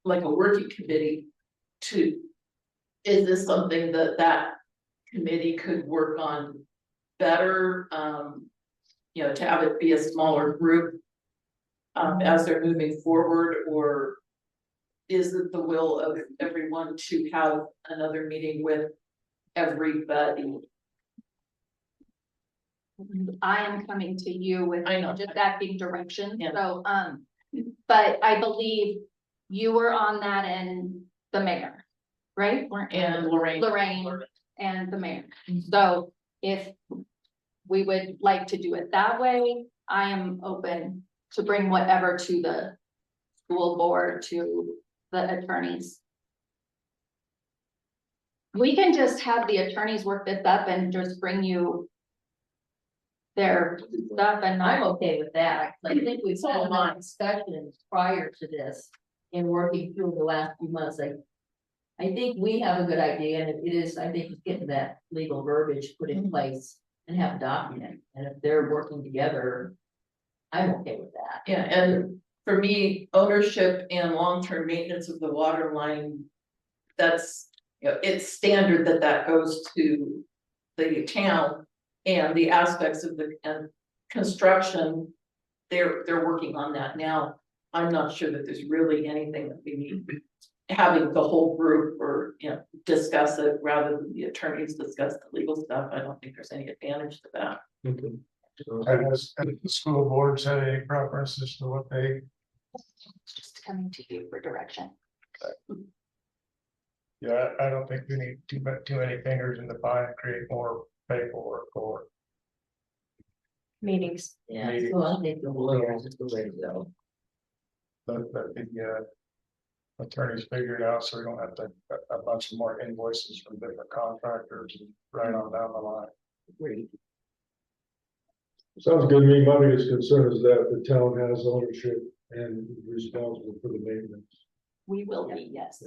like a working committee. is this something that committee could work on better? To have it be a smaller group as they're moving forward, or is it the will of everyone to have another meeting with everybody? I am coming to you with, I know. just acting direction, Yeah. so, but I believe you were on that and the mayor, right? And Lorraine. Lorraine and the mayor. So if we would like to do it that way, I am open to bring whatever to the school board, to the attorneys. We can just have the attorneys work this up and just bring you their stuff, and I'm I'm okay with that. I think we've had a lot of discussions prior to this in working through the last few months. I think we have a good idea, and it is, I think, getting that legal verbiage put in place and have a document. And if they're working together, I'm okay with that. Yeah, and for me, ownership and long-term maintenance of the water line, that's, it's standard that goes to the town. And the aspects of the construction, they're working on that now. I'm not sure that there's really anything that we need having the whole group or, discuss it rather than the attorneys discuss the legal stuff. I don't think there's any advantage to that. Has the school boards had any preferences to what they? just coming to you for direction. Yeah, I don't think we need too many fingers in the pie and create more paperwork or. Meetings. Yeah, so I think the lawyers is the way to go. But the attorneys figured out, so we don't have to, a bunch of more invoices from different contractors right on down the line. Agreed. Sounds good to me. My biggest concern is that the town has ownership and is responsible for the maintenance. We will be, yes.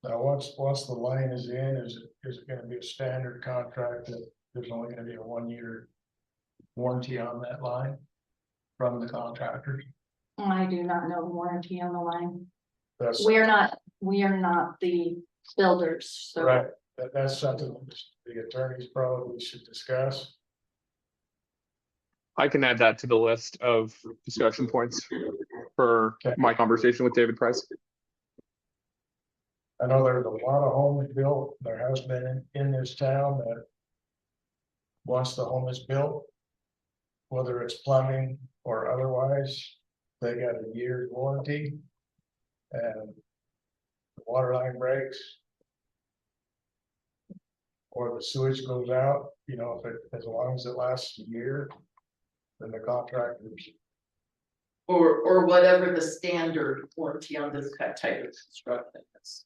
Now, once the line is in, is it gonna be a standard contract that there's only gonna be a 1-year warranty on that line from the contractors? I do not know the warranty on the line. That's We are not the builders, so. right. That's something that the attorneys probably should discuss. I can add that to the list of discussion points for my conversation with David Price. I know there's a lot of homes built, there has been in this town that. Once the home is built. Whether it's plumbing or otherwise, they got a year's warranty. And. The water line breaks. Or the sewage goes out, if it, as long as it lasts a year. Then the contractors. Or whatever the standard warranty on this type of construction is.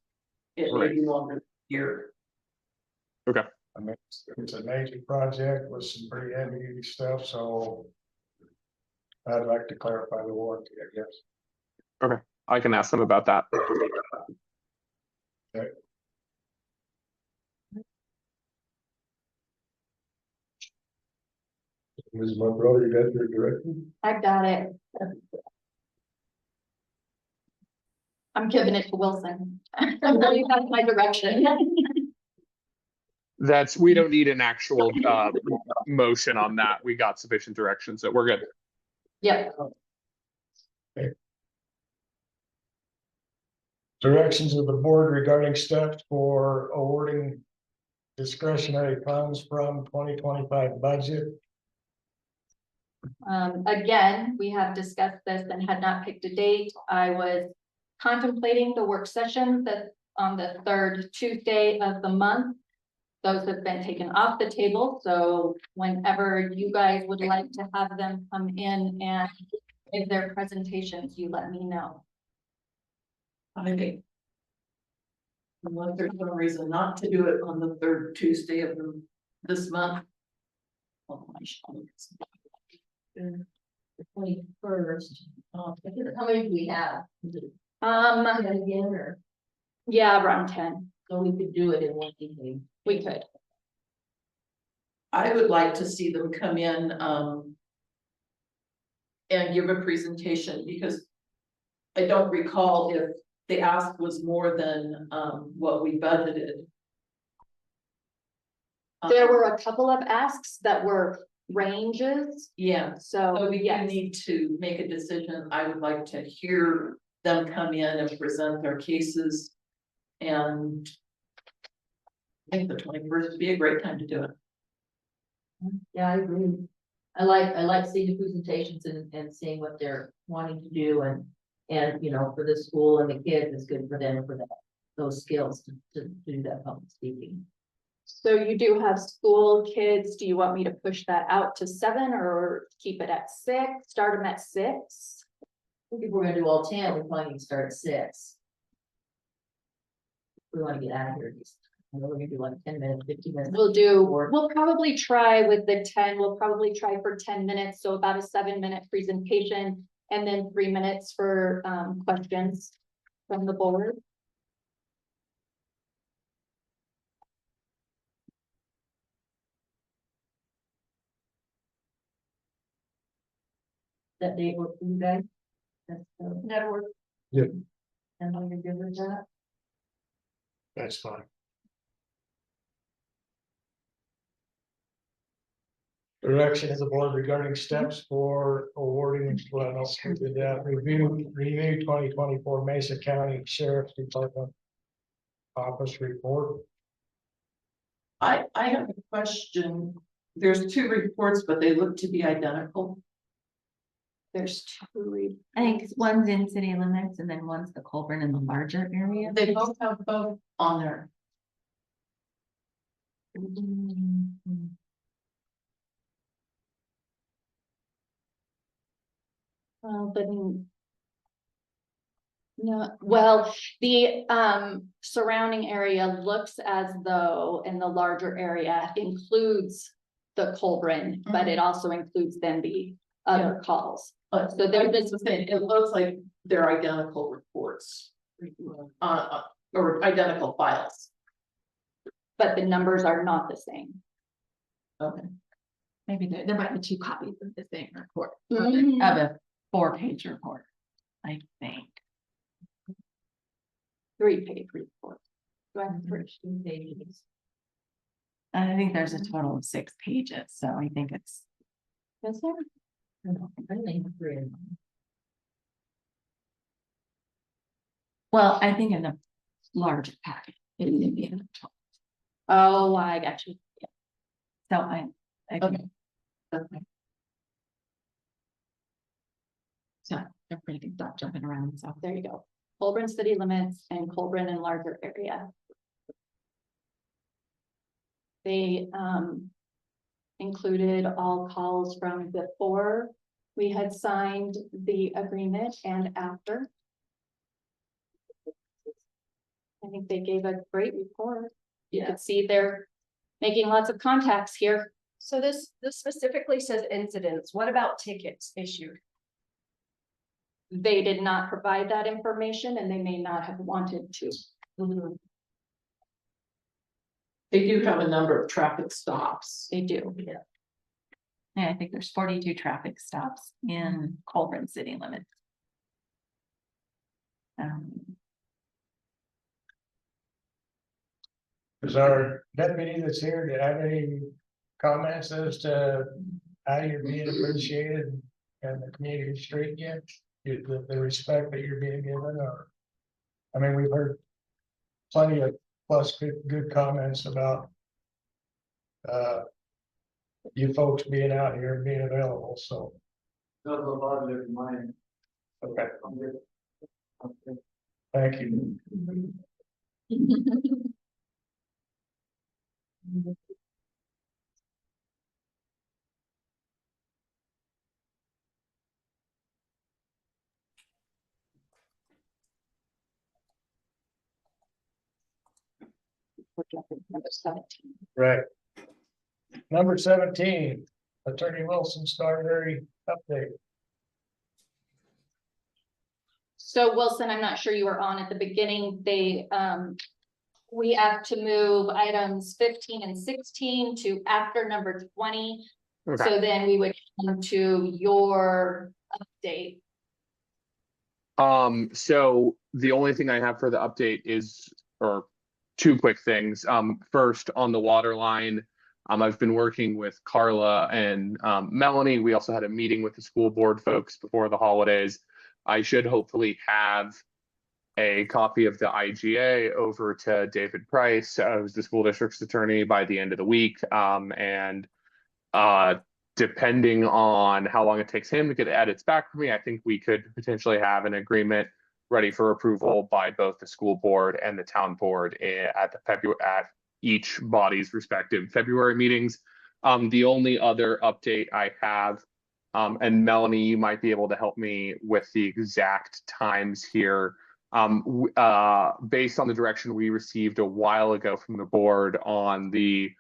It may be longer than a year. Okay. I mean, it's a major project with some pretty heavy duty stuff, so. I'd like to clarify the warranty, I guess. Okay, I can ask them about that. Okay. Ms. Monroe, you got your direction? I've got it. I'm giving it to Wilson. I'm really that's my direction. We don't need an actual motion on that. We got sufficient direction, so we're good. Yep. Directions of the board regarding steps for awarding discretionary funds from 2025 budget. Again, we have discussed this and had not picked a date. I was contemplating the work session that on the third Tuesday of the month. Those have been taken off the table, so whenever you guys would like to have them come in and give their presentations, you let me know. I think. Unless there's no reason not to do it on the third Tuesday of this month. Oh, The 21st. How many do we have? Again, or Yeah, around 10, so we could do it in one evening. we could. I would like to see them come in, and give a presentation, because I don't recall if the ask was more than, what we budgeted. There were a couple of asks that were ranges, Yeah, so so we do yes. need to make a decision. I would like to hear them come in and present their cases. And I think the 21st would be a great time to do it. Yeah, I agree. I like seeing the presentations and seeing what they're wanting to do and, you know, for the school and the kids, it's good for them for that, those skills to do that public speaking. So you do have school kids, do you want me to push that out to 7 or keep it at 6, start them at 6? If we're gonna do all 10, we probably need to start at 6. We wanna get out of here. I know we're gonna do like 10 minutes, 15 minutes. We'll probably try with the 10, we'll probably try for 10 minutes, so about a 7-minute presentation. And then 3 minutes for questions from the board. That date work for you guys? That's That'll work. and I'm gonna give her that. That's fine. Direction of the board regarding steps for awarding, well, we did that, review 2024 Mesa County Sheriff's Department Office report. I have a question. There's 2 reports, but they look to be identical. There's 2. I think one's in city limits and then one's the Collbran in the larger area. They both have both on there. But no, well, the surrounding area looks as though in the larger area includes the Collbran, but it also includes then the other calls. So there's the thing, it looks like they're identical reports. Or identical files. But the numbers are not the same. Okay. Maybe there might be 2 copies of the same report, Mhm. of a 4-page report, I think. 3-page report. Do I have 3? Pages. I think there's a total of 6 pages, so I think it's, Is there? I think 3 of them. well, I think in the larger packet. It would be in the total. Oh, I got you. So I can- Okay. so everybody can stop jumping around, so. There you go. Collbran city limits and Collbran in larger area. They included all calls from before we had signed the agreement and after. I think they gave a great report. You could see they're making lots of contacts here. So this specifically says incidents. What about tickets issued? They did not provide that information and they may not have wanted to. They do have a number of traffic stops. They do. Yeah. Yeah, I think there's 42 traffic stops in Collbran city limits. Is our deputy that's here to have any comments as to how you're being appreciated and the community treating you? The respect that you're being given, or, I mean, we've heard plenty of good comments about you folks being out here and being available, so. Not a lot of it in mind. Okay, Okay. thank you. Number 17. Right. Number 17, Attorney Wilson Starberry update. So Wilson, I'm not sure you were on at the beginning. We have to move items 15 and 16 to after number 20. Okay. So then we would come to your update. So the only thing I have for the update is, or two quick things. First, on the water line, I've been working with Carla and Melanie. We also had a meeting with the school board folks before the holidays. I should hopefully have a copy of the IGA over to David Price, who's the school district's attorney, by the end of the week. Depending on how long it takes him to get edits back from me, I think we could potentially have an agreement ready for approval by both the school board and the town board at each body's respective February meetings. The only other update I have, and Melanie, you might be able to help me with the exact times here. Based on the direction we received a while ago from the board on the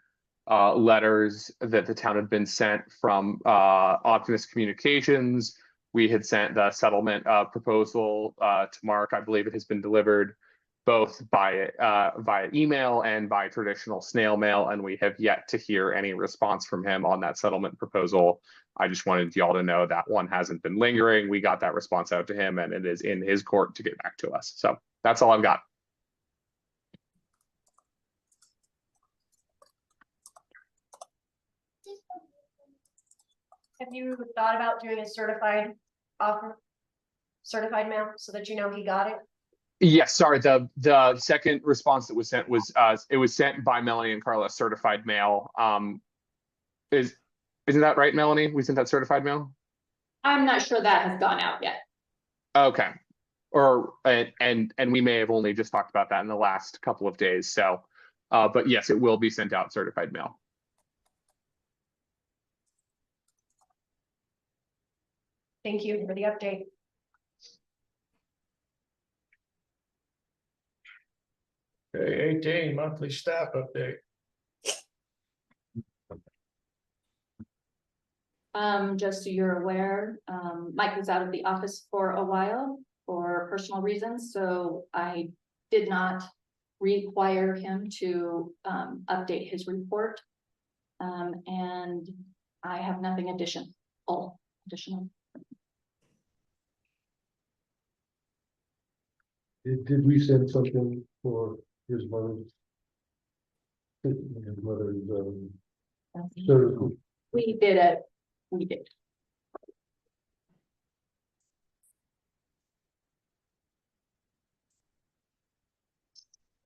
letters that the town had been sent from Optimus Communications. We had sent the settlement proposal to Mark. I believe it has been delivered both by via email and by traditional snail mail, and we have yet to hear any response from him on that settlement proposal. I just wanted y'all to know that one hasn't been lingering. We got that response out to him, and it is in his court to get back to us. So that's all I've got. Have you thought about doing a certified offer? Certified mail so that you know he got it? Yes, sorry. The second response that was sent was it was sent by Melanie and Carla, certified mail. Isn't that right, Melanie? We sent that certified mail? I'm not sure that has gone out yet. Okay. And we may have only just talked about that in the last couple of days. So but yes, it will be sent out certified mail. Thank you for the update. Okay, 18 monthly staff update. Just so you're aware, Mike was out of the office for a while for personal reasons, so I did not require him to update his report. And I have nothing additional. Did we send something for his mother? His mother's, cervical. We did it. We did.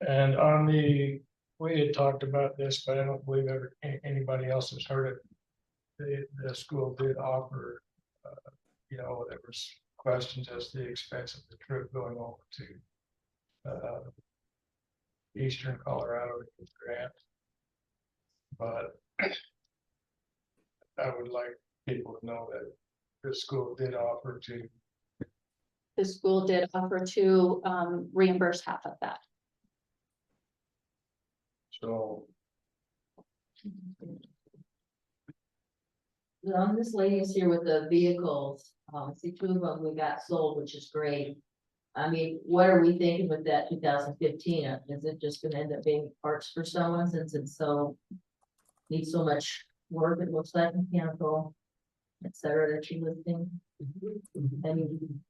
And on we had talked about this, but I don't believe anybody else has heard it. The school did offer, there was questions as to the expense of the trip going over to Eastern Colorado with Grant. But I would like people to know that the school did offer to. The school did offer to reimburse half of that. So. This lady is here with the vehicles, see two of them we got sold, which is great. I mean, what are we thinking with that 2015? Is it just gonna end up being parts for someone since it's so needs so much work? It looks like mechanical, etc. that you're listing. I mean,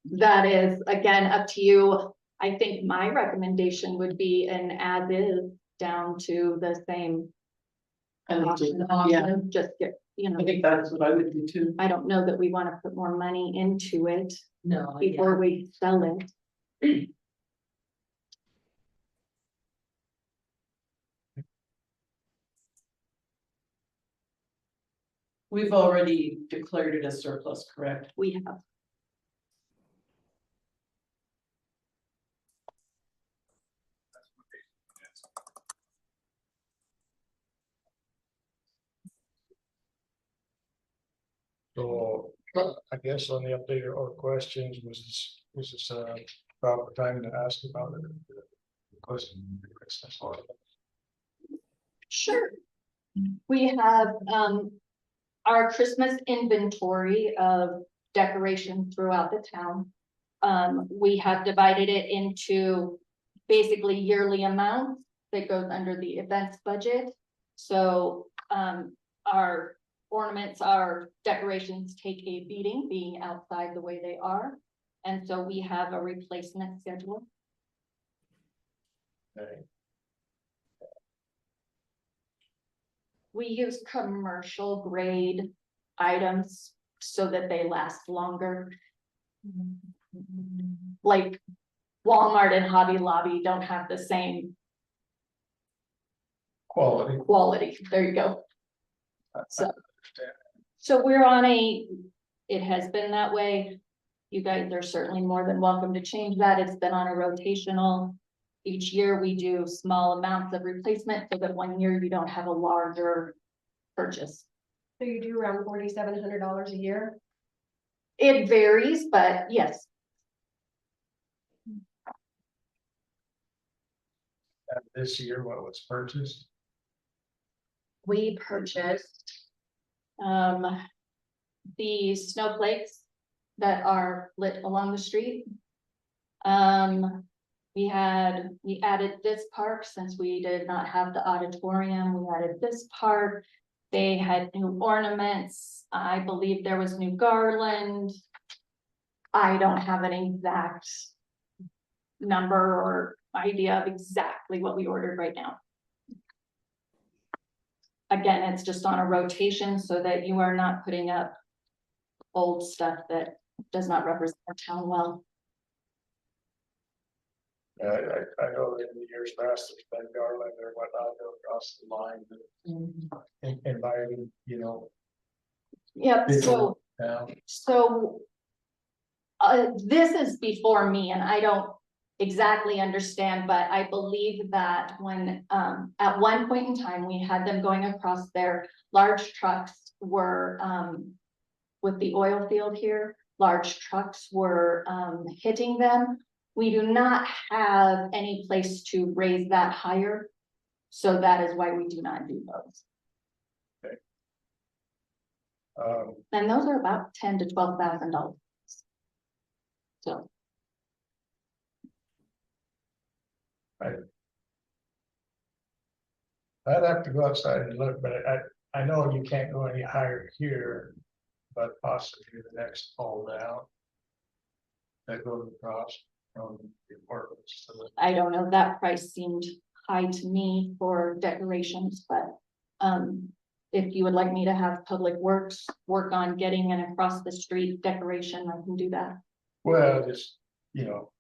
that is again up to you. I think my recommendation would be an as is down to the same. Yeah. Just get, I think that's what I would do too. I don't know that we want to put more money into it no, before we sell it. We've already declared it a surplus, correct? We have. So I guess on the update or questions, was this proper time to ask about it? Question. Sure. We have our Christmas inventory of decoration throughout the town. We have divided it into basically yearly amounts that goes under the events budget. So our ornaments, our decorations take a beating being outside the way they are. And so we have a replacement schedule. Okay. We use commercial grade items so that they last longer. Like Walmart and Hobby Lobby don't have the same Quality. quality. There you go. So, Understand. so it has been that way. You guys are certainly more than welcome to change that. It's been on a rotational. Each year we do small amounts of replacement so that one year you don't have a larger purchase. So you do around $4,700 a year? It varies, but yes, And this year, what was purchased? we purchased the snowflakes that are lit along the street. We added this park since we did not have the auditorium. We added this park. They had new ornaments. I believe there was new garland. I don't have an exact number or idea of exactly what we ordered right now. Again, it's just on a rotation so that you are not putting up old stuff that does not represent our town well. I know that in the years past, there's been garland or whatnot go across the line, inviting, you know. Yep, so, Now, this is before me and I don't exactly understand, but I believe that when, at one point in time, we had them going across there, large trucks were, with the oil field here, large trucks were, hitting them. We do not have any place to raise that higher. So that is why we do not do those. And those are about $10,000 to $12,000. So. I'd have to go outside and look, but I know you can't go any higher here, but possibly the next pole down. That goes across from the apartments to the. I don't know, that price seemed high to me for decorations, but, if you would like me to have Public Works work on getting an across the street decoration, I can do that. Well, just, you know,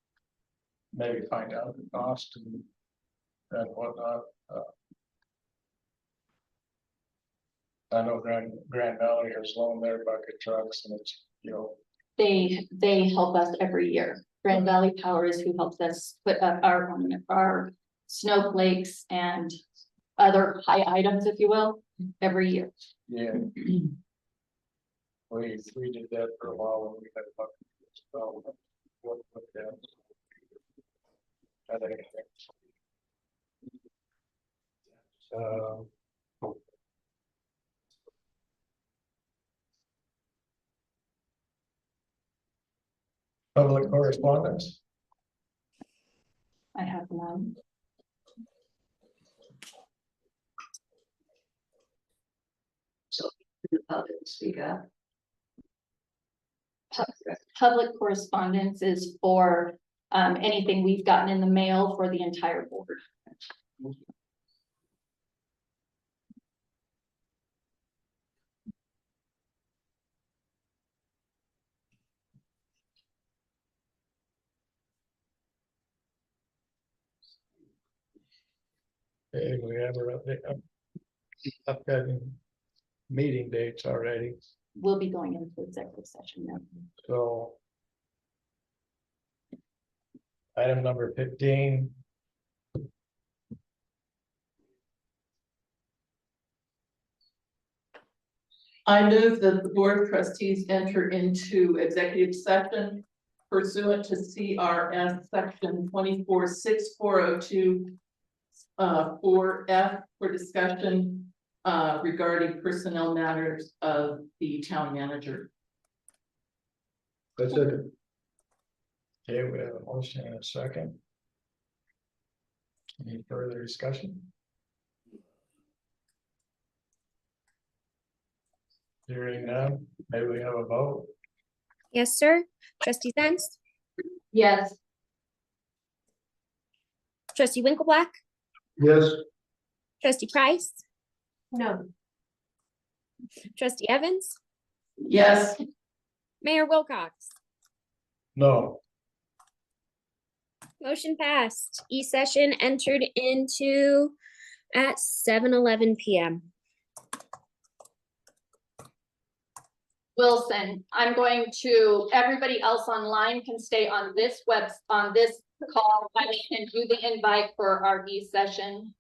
maybe find out the cost and whatnot. I know Grand Valley has loaned their bucket trucks and it's, you know. They help us every year. Grand Valley Power is who helps us put up our snowflakes and other high items, if you will, every year. Yeah. We did that for a while when we had a bucket. I think. Public correspondence. I have none. So the public speak up. Public correspondence is for anything we've gotten in the mail for the entire board. Okay, we have our upcoming meeting dates already, We'll be going into executive session now. so. Item number 15. I move that the Board of Trustees enter into executive session pursuant to CRS section 246402. 4F for discussion regarding personnel matters of the town manager. That's it. Okay, we have a motion and a second. Any further discussion? Hearing none, may we have a vote? Yes, sir. Trustee Benz, Yes. trustee Winkleblack, Yes, trustee Price, No. trustee Evans, Yes, Mayor Wilcox. No. Motion passed. E-session entered into at 7:11 PM. Wilson, I'm going to, everybody else online can stay on this on this call. I can do the invite for our session.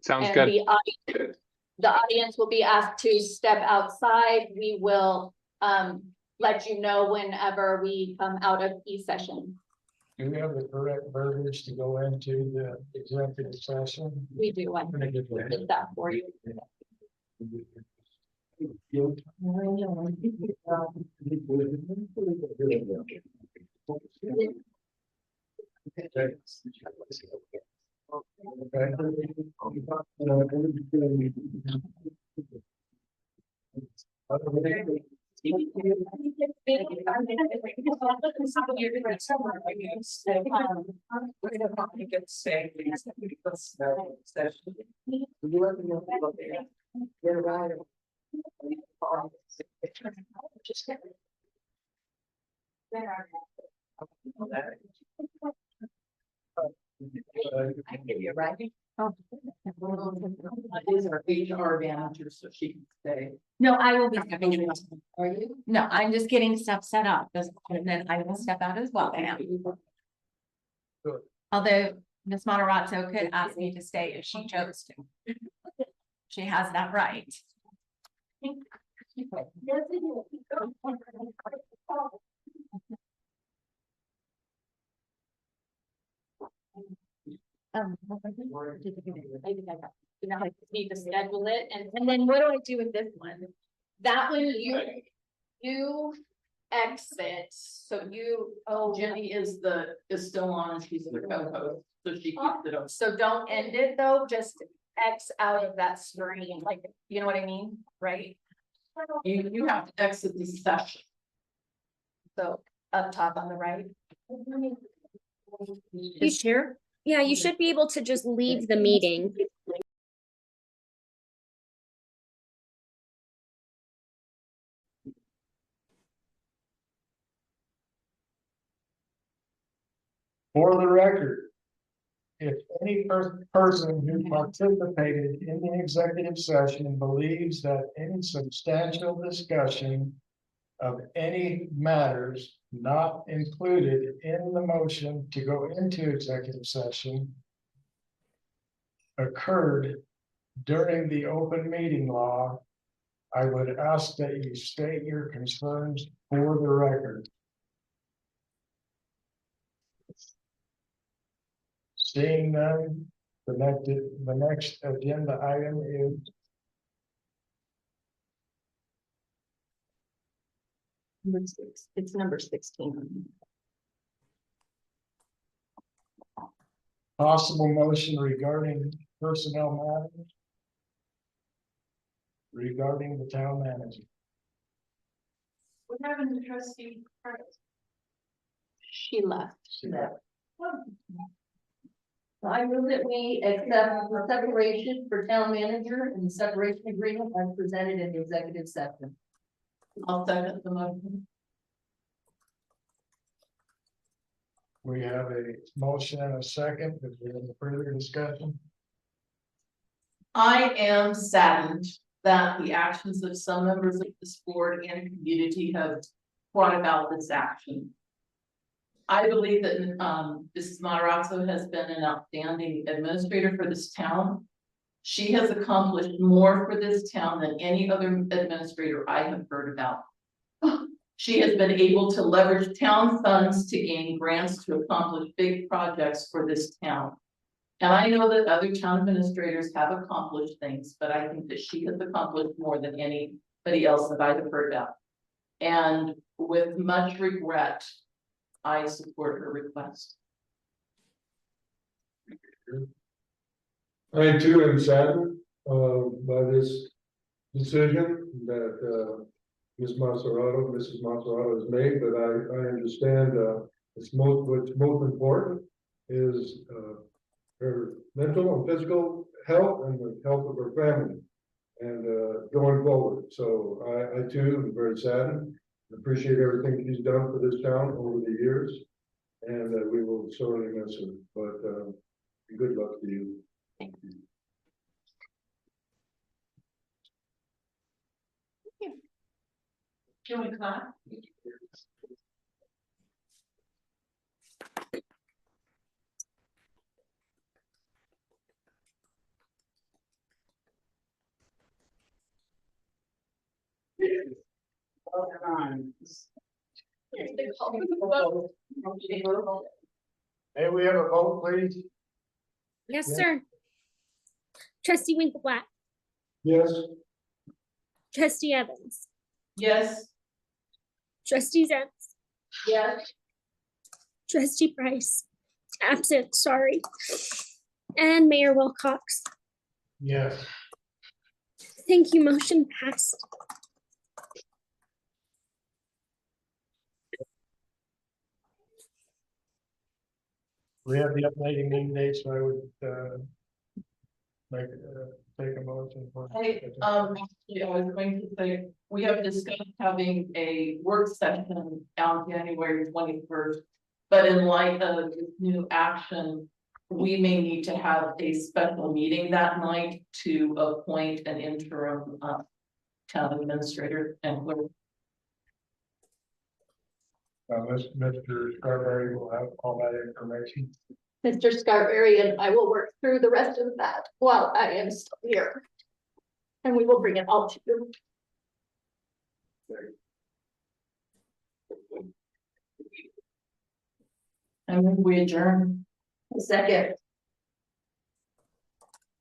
Sounds And good. the audience will be asked to step outside. We will let you know whenever we come out of session. Do we have the correct verbiage to go into the executive session? We do, I can get that for you. I give you right. these are HR managers, so she can stay. No, I will be stepping in. Are you? No, I'm just getting stuff set up, and then I will step out as well, ma'am. Although Ms. Moderato could ask me to stay if she chose to. She has that right. You know, I need to schedule it, and then what do I do with this one? That one, you exit, so you, Jenny is still on, and she's the co-host, so she keeps it up. so don't end it though, just X out of that screen, like, you know what I mean, right? You have to exit the session. So up top on the right. Is here? Yeah, you should be able to just leave the meeting. For the record, if any person who participated in the executive session believes that any substantial discussion of any matters not included in the motion to go into executive session occurred during the open meeting law, I would ask that you state your concerns for the record. Seeing none, the next agenda item is It's number 16. possible motion regarding personnel matters regarding the town manager. What happened to trustee? She left. I move that we accept the separation for town manager and the separation agreement as presented in the executive session. I'll second the motion. We have a motion and a second. Is there any further discussion? I am saddened that the actions of some members of this board and community have brought about this action. I believe that Mrs. Matarazzo has been an outstanding administrator for this town. She has accomplished more for this town than any other administrator I have heard about. She has been able to leverage town funds to gain grants to accomplish big projects for this town. And I know that other town administrators have accomplished things, but I think that she has accomplished more than anybody else that I've heard about. And with much regret, I support her request. I too am saddened by this decision that Ms. Mrs. Mazzarato has made, but I understand, what's most important is, her mental and physical health and the health of her family. And, going forward, so I too am very saddened, and appreciate everything she's done for this town over the years. And, we will sorely miss her, but, good luck to you. Can we clap? May we have a vote, please? Yes, Yeah. sir. Trustee Winkleblack, Yes. trustee Evans, Yes. trustee Zentz, Yes. trustee Price, absent, sorry. And Mayor Wilcox. Yes. Thank you, motion passed. We have the updating meeting dates, so I would, take a motion for. Actually, I was going to say, we have discussed having a work session on January 21st. But in light of this new action, we may need to have a special meeting that night to appoint an interim, town administrator and clerk. Mr. Scarberry will have all that information. Mr. Scarberry, and I will work through the rest of that while I am still here. And we will bring it all to you. And then we adjourn. Second.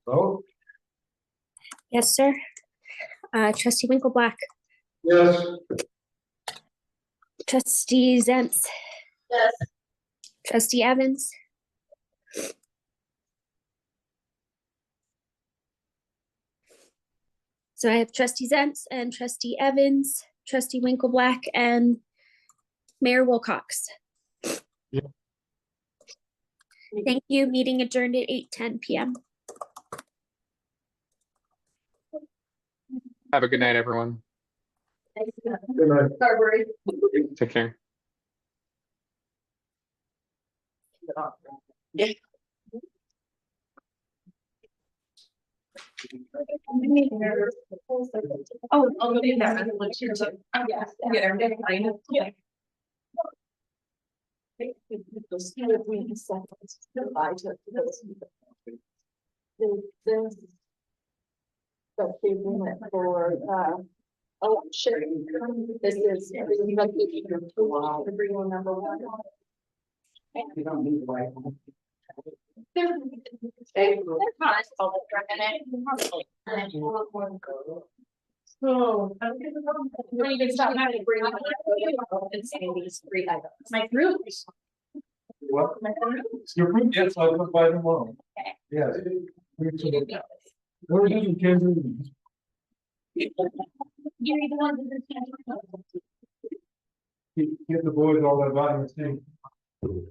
Vote? Yes, sir. Trustee Winkleblack, Yes. trustee Zentz, Yes. trustee Evans, so I have trustee Zentz and trustee Evans, trustee Winkleblack, and Mayor Wilcox. Yeah. Thank you. Meeting adjourned at 8:10 p.m. Have a good night, everyone. Good night. Scarberry. Take care. Oh, I'll go in that resolution too. Yes. Yeah, everything I know. Yeah. But they went for, oh, sure. This is. Agreement number one. You don't need the right one. They're not public So. When you can stop having to bring up and say these three items. My group. What? Your group, yes, I'll come by tomorrow. Yes. Where did you get it? You're the one who's. Give the boys all that vitamin C. Okay.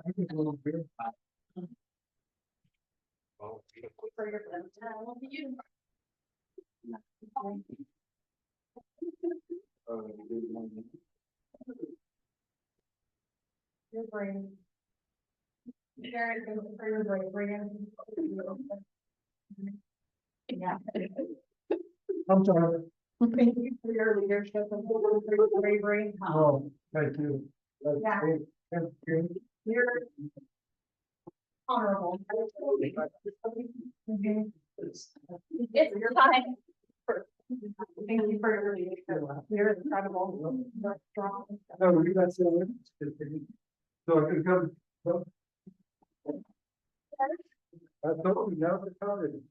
I can go up here. Your brain. Very good for your brain. Yeah. I'm sorry. Thank you for your leadership and for your bravery. Oh, thank you. That's Yeah. great. Thank you. You're honorable. It's your time. Thank you for your leadership. You're incredible. You're strong. No, you guys still in? So I can come. I told you now the time.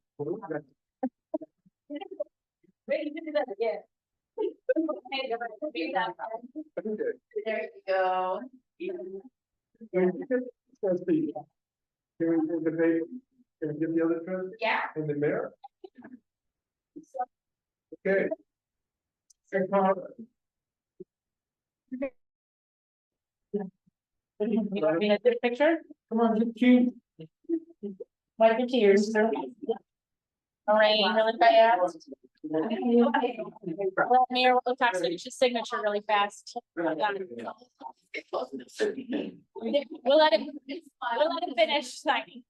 Ready to do that again. There you go. Trustee. Can we do the paper? Can we get the other trustee? Yeah. And the mayor? Okay. Sir Collins. You want me to take a picture? Come on, get cute. Wipe your tears. All right, really fast. Mayor, we'll talk to your signature really fast. We'll let him finish signing.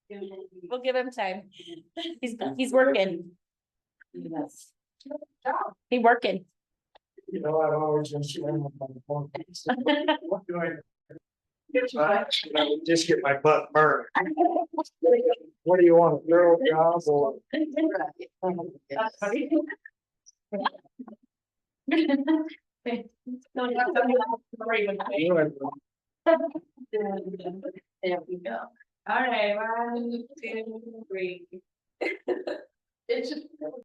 We'll give him time. He's working. He working. You know, I've always been sharing with my phone. What do I? Just get my butt burned. What do you want, a girl job or? There we go. All right, 1, 2, 3. It's just.